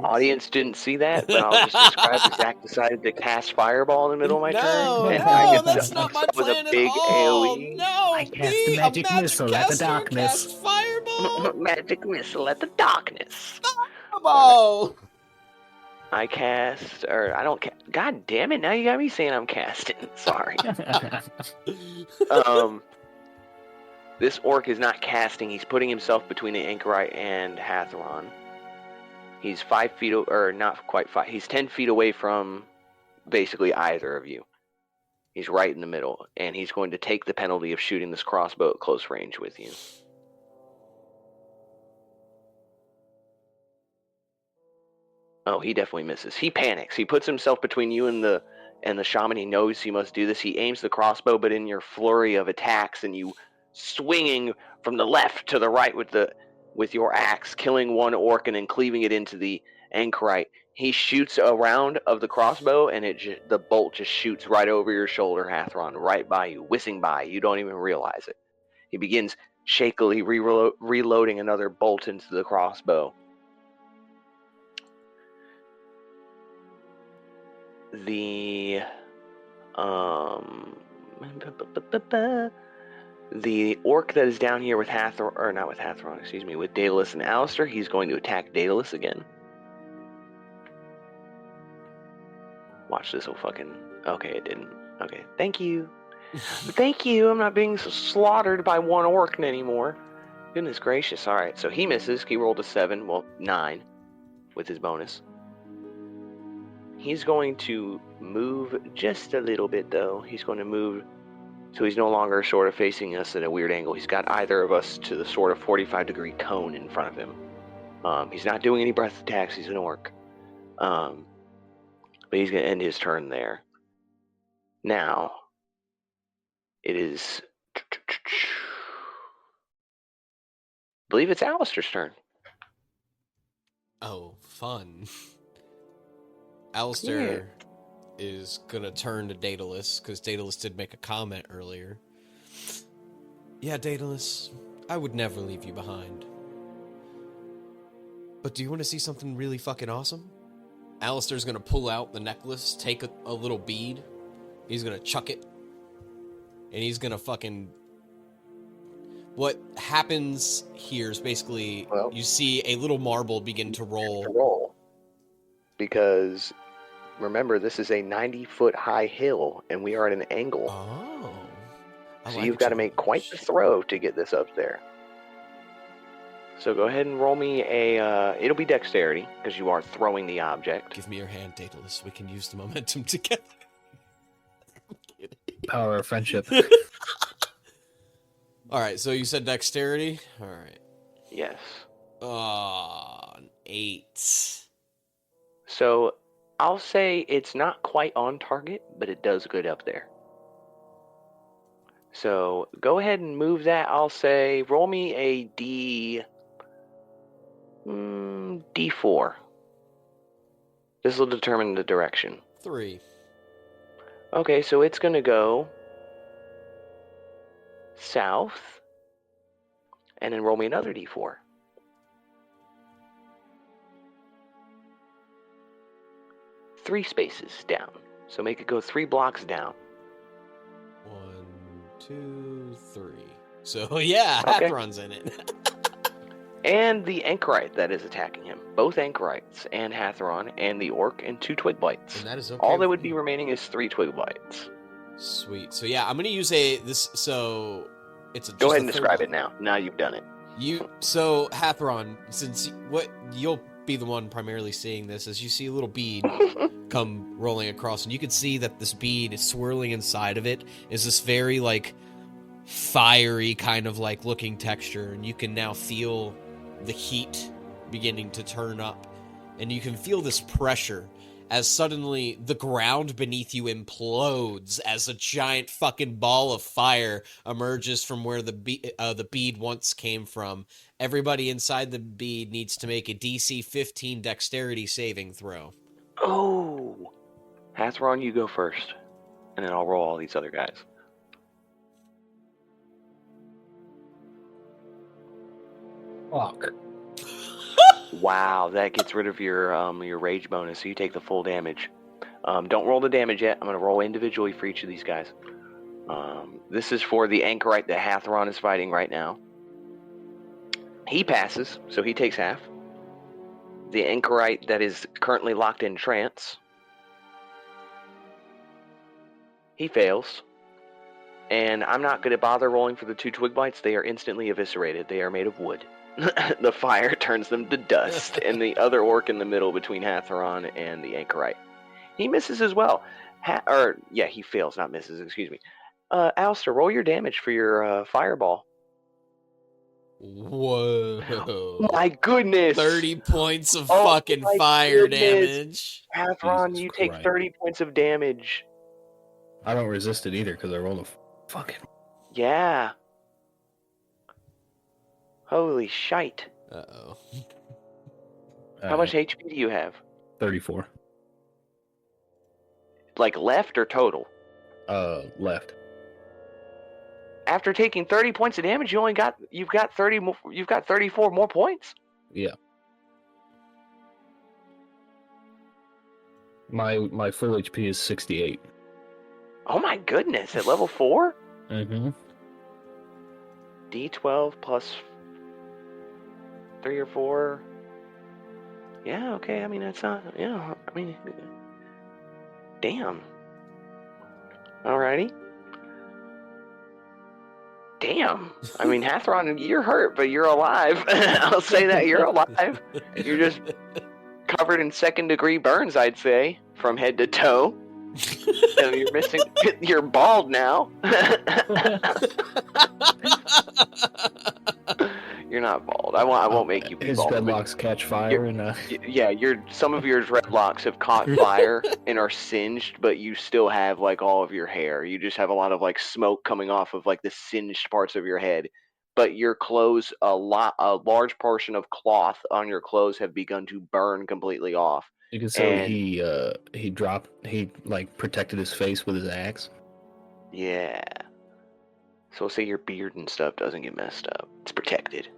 Audience didn't see that, but I'll just describe that Zach decided to cast Fireball in the middle of my turn. No, that's not my plan at all. AoE. No, I cast a magic missile at the darkness. Cast Fireball. Magic missile at the darkness. Fireball. I cast, or I don't. God damn it! Now you got me saying I'm casting. Sorry. This orc is not casting. He's putting himself between the anchorite and Hathron. He's 5 feet, or not quite 5. He's 10 feet away from basically either of you. He's right in the middle, and he's going to take the penalty of shooting this crossbow at close range with you. Oh, he definitely misses. He panics. He puts himself between you and the shaman. He knows he must do this. He aims the crossbow, but in your flurry of attacks and you swinging from the left to the right with your axe, killing one orc and then cleaving it into the anchorite, he shoots a round of the crossbow, and the bolt just shoots right over your shoulder, Hathron, right by you, whizzing by. You don't even realize it. He begins shakily reloading another bolt into the crossbow. The orc that is down here with Hathron, or not with Hathron, excuse me, with Daedalus and Alastair, he's going to attack Daedalus again. Watch this will fucking... Okay, it didn't. Okay, thank you. Thank you, I'm not being slaughtered by one orc anymore. Goodness gracious. Alright, so he misses. He rolled a 7, well, 9 with his bonus. He's going to move just a little bit, though. He's going to move So he's no longer sort of facing us at a weird angle. He's got either of us to the sort of 45-degree cone in front of him. He's not doing any breath attacks. He's an orc. But he's going to end his turn there. Now, it is... I believe it's Alastair's turn. Oh, fun. Alastair is going to turn to Daedallus, because Daedalus did make a comment earlier. Yeah, Daedalus, I would never leave you behind. But do you want to see something really fucking awesome? Alastair's going to pull out the necklace, take a little bead, he's going to chuck it, and he's going to fucking... What happens here is basically you see a little marble begin to roll. Because, remember, this is a 90-foot high hill, and we are at an angle. Oh. So you've got to make quite the throw to get this up there. So go ahead and roll me it'll be dexterity, because you are throwing the object. Give me your hand, Daedalus. We can use the momentum together. Power of friendship. Alright, so you said dexterity? Alright. Yes. An 8. So I'll say it's not quite on target, but it does good up there. So go ahead and move that. I'll say roll me a D4. This will determine the direction. 3. Okay, so it's going to go south, and then roll me another D4. 3 spaces down. So make it go 3 blocks down. 1, 2, 3. So yeah, Okay. Hathron's in it. And the anchorite that is attacking him. Both anchorites and Hathron and the orc and 2 twig blights. And that is okay. All that would be remaining is 3 twig blights. Sweet. So yeah, I'm gonna use it's Go ahead and describe it now. Now you've done it. So Hathron, since you'll be the one primarily seeing this, as you see a little bead come rolling across, and you can see that this bead is swirling inside of it is this very like fiery kind of like looking texture, and you can now feel the heat beginning to turn up, and you can feel this pressure as suddenly the ground beneath you implodes as a giant fucking ball of fire emerges from where the bead once came from. Everybody inside the bead needs to make a DC 15 dexterity saving throw. Oh! Hathron, you go first. And then I'll roll all these other guys. Fuck. Wow, that gets rid of your rage bonus, so you take the full damage. Don't roll the damage yet. I'm going to roll individually for each of these guys. This is for the anchorite that Hathron is fighting right now. He passes, so he takes half. The anchorite that is currently locked in trance, he fails. And I'm not going to bother rolling for the 2 twig blights. They are instantly eviscerated. They are made of wood. The fire turns them to dust, and the other orc in the middle between Hathron and the anchorite. He misses as well. He fails, not misses, excuse me. Alastair, roll your damage for your fireball. Whoa. My goodness! 30 points of fucking fire damage. Hathron, you take 30 points of damage. I don't resist it either, because I rolled a fucking... Yeah. Holy shite. Uh-oh. How much HP do you have? 34. Like left or total? Left. After taking 30 points of damage, you've got 34 more points? Yeah. My full HP is 68. Oh my goodness, at level 4? Mm-hmm. D12 plus 3 or 4. Yeah, okay, I mean, that's not, yeah, I mean, damn. Alrighty. Damn. I mean, Hathron, you're hurt, but you're alive. I'll say that, you're alive. You're just covered in second-degree burns, I'd say, from head to toe. So you're missing. You're bald now. You're not bald. I won't make you be His bald. dreadlocks catch fire and Yeah, some of your dreadlocks have caught fire and are singed, but you still have like all of your hair. You just have a lot of like smoke coming off of like the singed parts of your head. But your clothes, a large portion of cloth on your clothes have begun to burn completely off. you can say he like protected his face with his axe. Yeah. So say your beard and stuff doesn't get messed up. It's protected.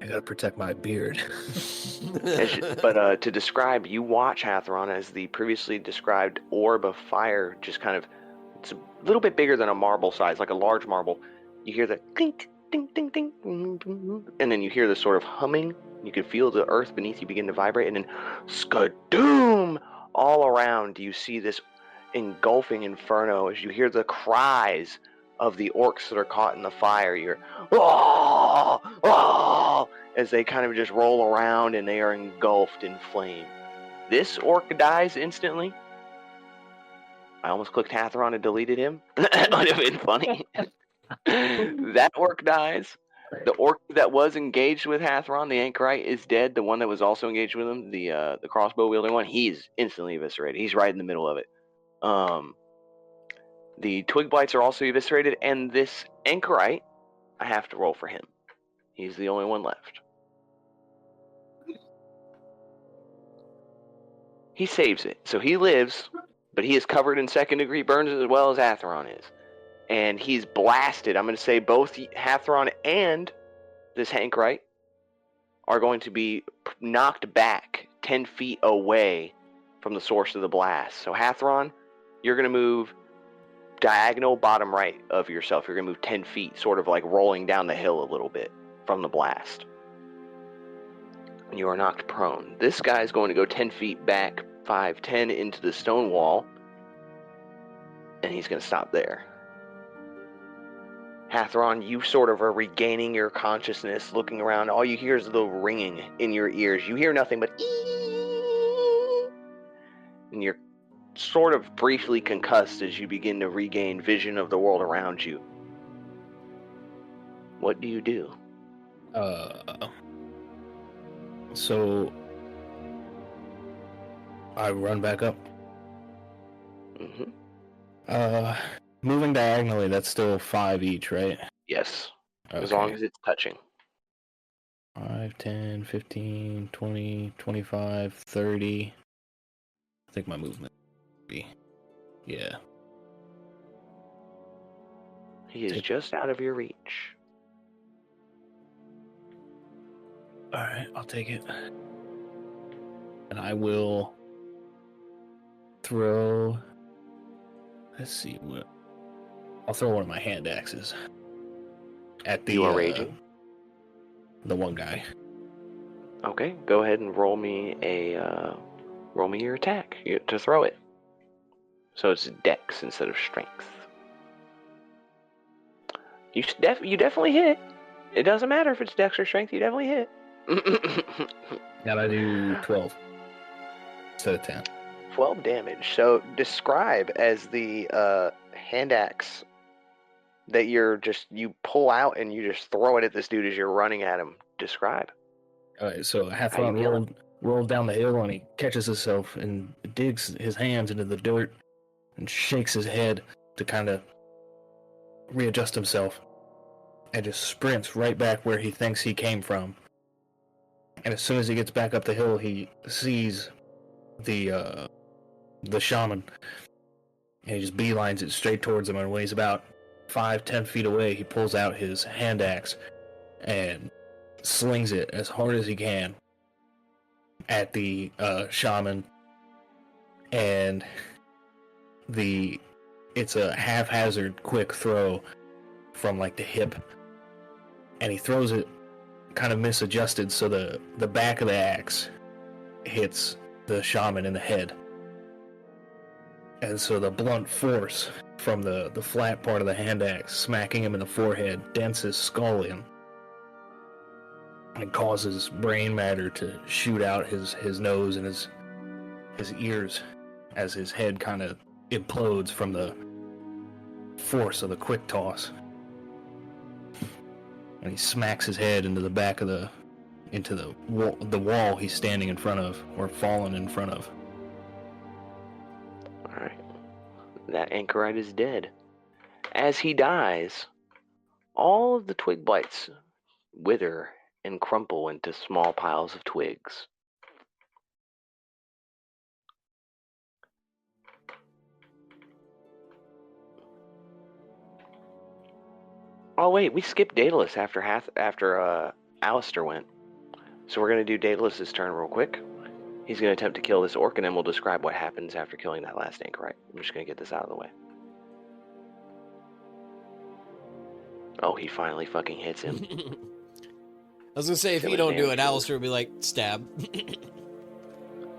I gotta protect my beard. But to describe, you watch Hathron as the previously described orb of fire just kind of, it's a little bit bigger than a marble size, like a large marble. You hear the clink, ding, ding, ding, and then you hear the sort of humming. You can feel the earth beneath you begin to vibrate, and then skadoom! All around you see this engulfing inferno as you hear the cries of the orcs that are caught in the fire. You're, oh, oh, as they kind of just roll around and they are engulfed in flame. This orc dies instantly. I almost clicked Hathron and deleted him. That would have been funny. That orc dies. The orc that was engaged with Hathron, the anchorite, is dead. The one that was also engaged with him, the crossbow wielding one, he's instantly eviscerated. He's right in the middle of it. The twig blights are also eviscerated, and this anchorite, I have to roll for him. He's the only one left. He saves it, so he lives, but he is covered in second-degree burns as well as Hathron is. And he's blasted. I'm going to say both Hathron and this anchorite are going to be knocked back 10 feet away from the source of the blast. So Hathron, you're going to move diagonal bottom right of yourself. You're going to move 10 feet, sort of like rolling down the hill a little bit from the blast. And you are knocked prone. This guy is going to go 10 feet back, 5, 10 into the stone wall, and he's going to stop there. Hathron, you sort of are regaining your consciousness, looking around. All you hear is the ringing in your ears. You hear nothing but ee! And you're sort of briefly concussed as you begin to regain vision of the world around you. What do you do? So I run back up. Mm-hmm. Moving diagonally, that's still 5 each, right? Yes. Okay. As long as it's touching. 5, 10, 15, 20, 25, 30. I think my movement would be. Yeah. He is just out of your reach. Alright, I'll take it. And I will throw. Let's see what. I'll throw one of my hand axes at the. You are raging? The one guy. Okay, go ahead and roll me your attack to throw it. So it's dex instead of strength. You definitely hit. It doesn't matter if it's dex or strength. You definitely hit. Gotta do 12 instead of 10. 12 damage. So describe as the hand axe that you pull out and you just throw it at this dude as you're running at him. Describe. Alright, so Hathron rolled down the hill and he catches himself and digs his hands into the dirt and shakes his head to kind of readjust himself and just sprints right back where he thinks he came from. And as soon as he gets back up the hill, he sees the shaman, and he just beelines it straight towards him. And when he's about 5-10 feet away, he pulls out his hand axe and slings it as hard as he can at the shaman. And it's a haphazard quick throw from like the hip, and he throws it kind of misadjusted, so the back of the axe hits the shaman in the head. And so the blunt force from the flat part of the hand axe smacking him in the forehead dents his skull in and causes brain matter to shoot out his nose and his ears as his head kind of implodes from the force of the quick toss. And he smacks his head into the back of the wall he's standing in front of, or fallen in front of. Alright. That anchorite is dead. As he dies, all of the twig blights wither and crumple into small piles of twigs. Oh wait, we skipped Daedallus after Alastair went. So we're going to do Daedalus' turn real quick. He's going to attempt to kill this orc, and then we'll describe what happens after killing that last anchorite. I'm just going to get this out of the way. Oh, he finally fucking hits him. I was going to say, if you don't do it, Alastair will be like, stab.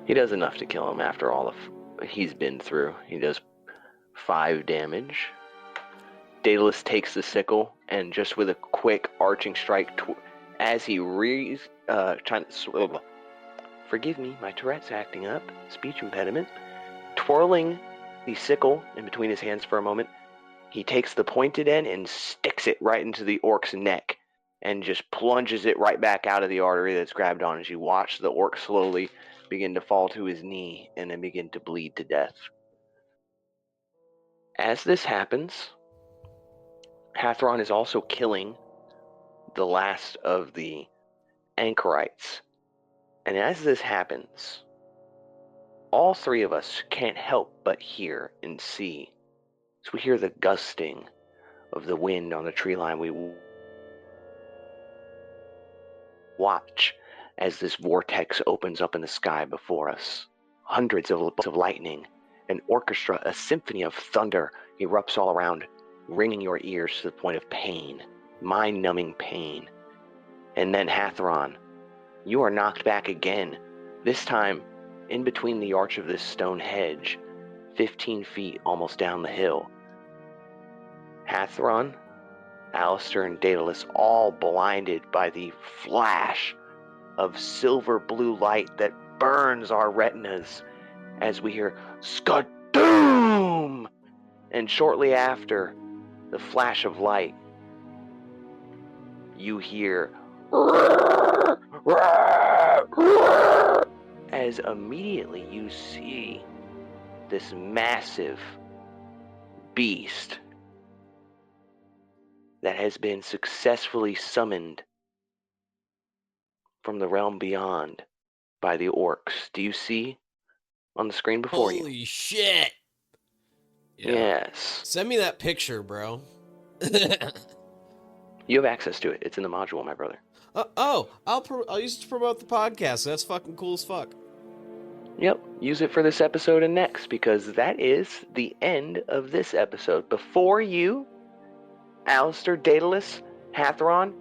He does enough to kill him after all he's been through. He does 5 damage. Daedalus takes the sickle, and just with a quick arching strike, as he forgive me, my Tourette's acting up, speech impediment. Twirling the sickle in between his hands for a moment, he takes the pointed end and sticks it right into the orc's neck, and just plunges it right back out of the artery that's grabbed on, as you watch the orc slowly begin to fall to his knee and then begin to bleed to death. As this happens, Hathron is also killing the last of the anchorites. And as this happens, all 3 of us can't help but hear and see. So we hear the gusting of the wind on the tree line. We watch as this vortex opens up in the sky before us. Hundreds of lightning, an orchestra, a symphony of thunder erupts all around, ringing your ears to the point of pain, mind-numbing pain. And then Hathron, you are knocked back again, this time in between the arch of this stone hedge, 15 feet almost down the hill. Hathron, Alastair, and Daedalus, all blinded by the flash of silver blue light that burns our retinas as we hear Skadoom! And shortly after the flash of light, you hear as immediately you see this massive beast that has been successfully summoned from the realm beyond by the orcs. Do you see on the screen before you? Holy shit! Yeah. Yes. Send me that picture, bro. You have access to it. It's in the module, my brother. I'll use it to promote the podcast. That's fucking cool as fuck. Yep, use it for this episode and next, because that is the end of this episode. Before you, Alastair, Daedalus, Hathron,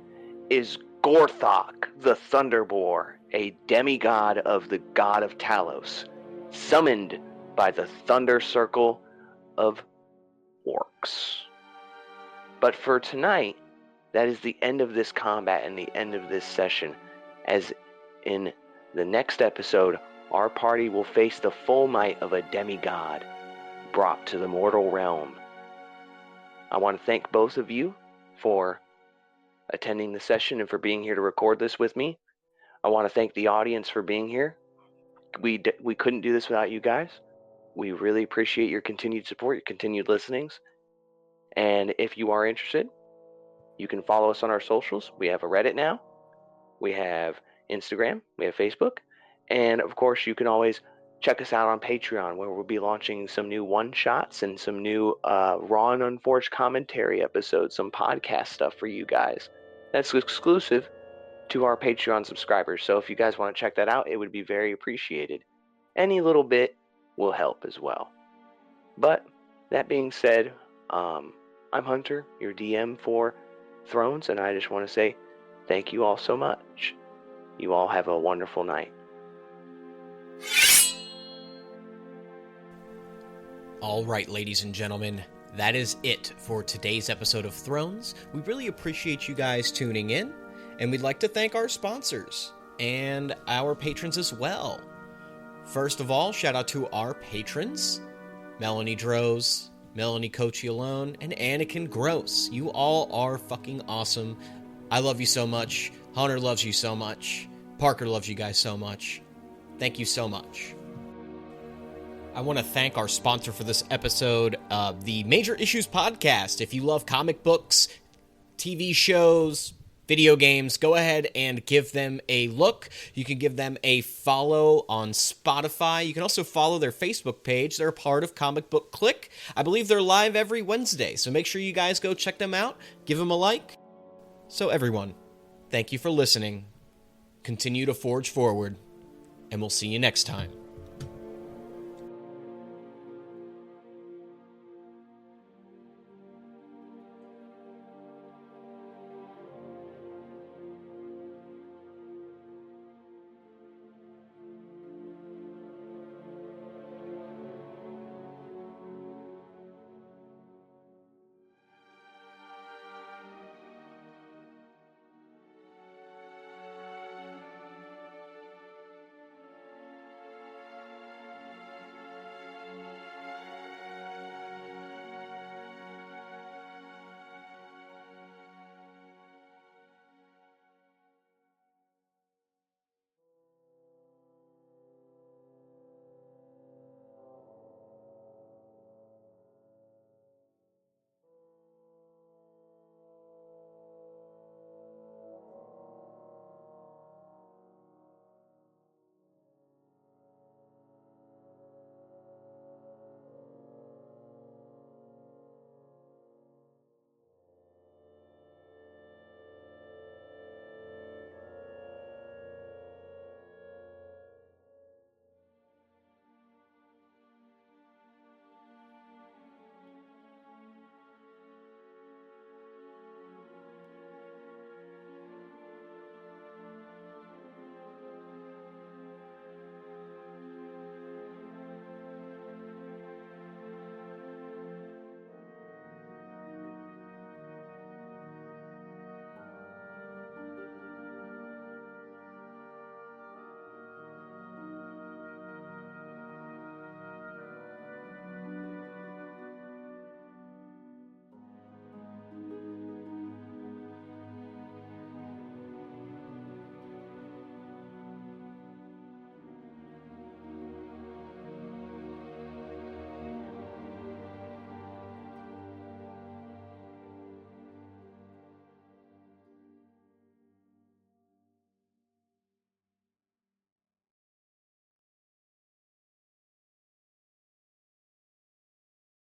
is Gorthok, the Thunderboar, a demigod of the god of Talos, summoned by the Thunder Circle of Orcs. But for tonight, that is the end of this combat and the end of this session, as in the next episode, our party will face the full might of a demigod brought to the mortal realm. I want to thank both of you for attending the session and for being here to record this with me. I want to thank the audience for being here. We couldn't do this without you guys. We really appreciate your continued support, your continued listenings. And if you are interested, you can follow us on our socials. We have a Reddit now. We have Instagram. We have Facebook. And of course, you can always check us out on Patreon, where we'll be launching some new one-shots and some new Raw and Unforged commentary episodes, some podcast stuff for you guys. That's exclusive to our Patreon subscribers. So if you guys want to check that out, it would be very appreciated. Any little bit will help as well. But that being said, I'm Hunter, your DM for Thrones, and I just want to say thank you all so much. You all have a wonderful night. All right, ladies and gentlemen, that is it for today's episode of Thrones. We really appreciate you guys tuning in, and we'd like to thank our sponsors and our patrons as well. First of all, shout out to our patrons, Melanie Droz, Melanie Cocciolone, and Anakin Groce. You all are fucking awesome. I love you so much. Hunter loves you so much. Parker loves you guys so much. Thank you so much. I want to thank our sponsor for this episode, the Major Issues Podcast. If you love comic books, TV shows, video games, go ahead and give them a look. You can give them a follow on Spotify. You can also follow their Facebook page. They're a part of Comic Book Click. I believe they're live every Wednesday, so make sure you guys go check them out. Give them a like. So everyone, thank you for listening. Continue to forge forward, and we'll see you next time.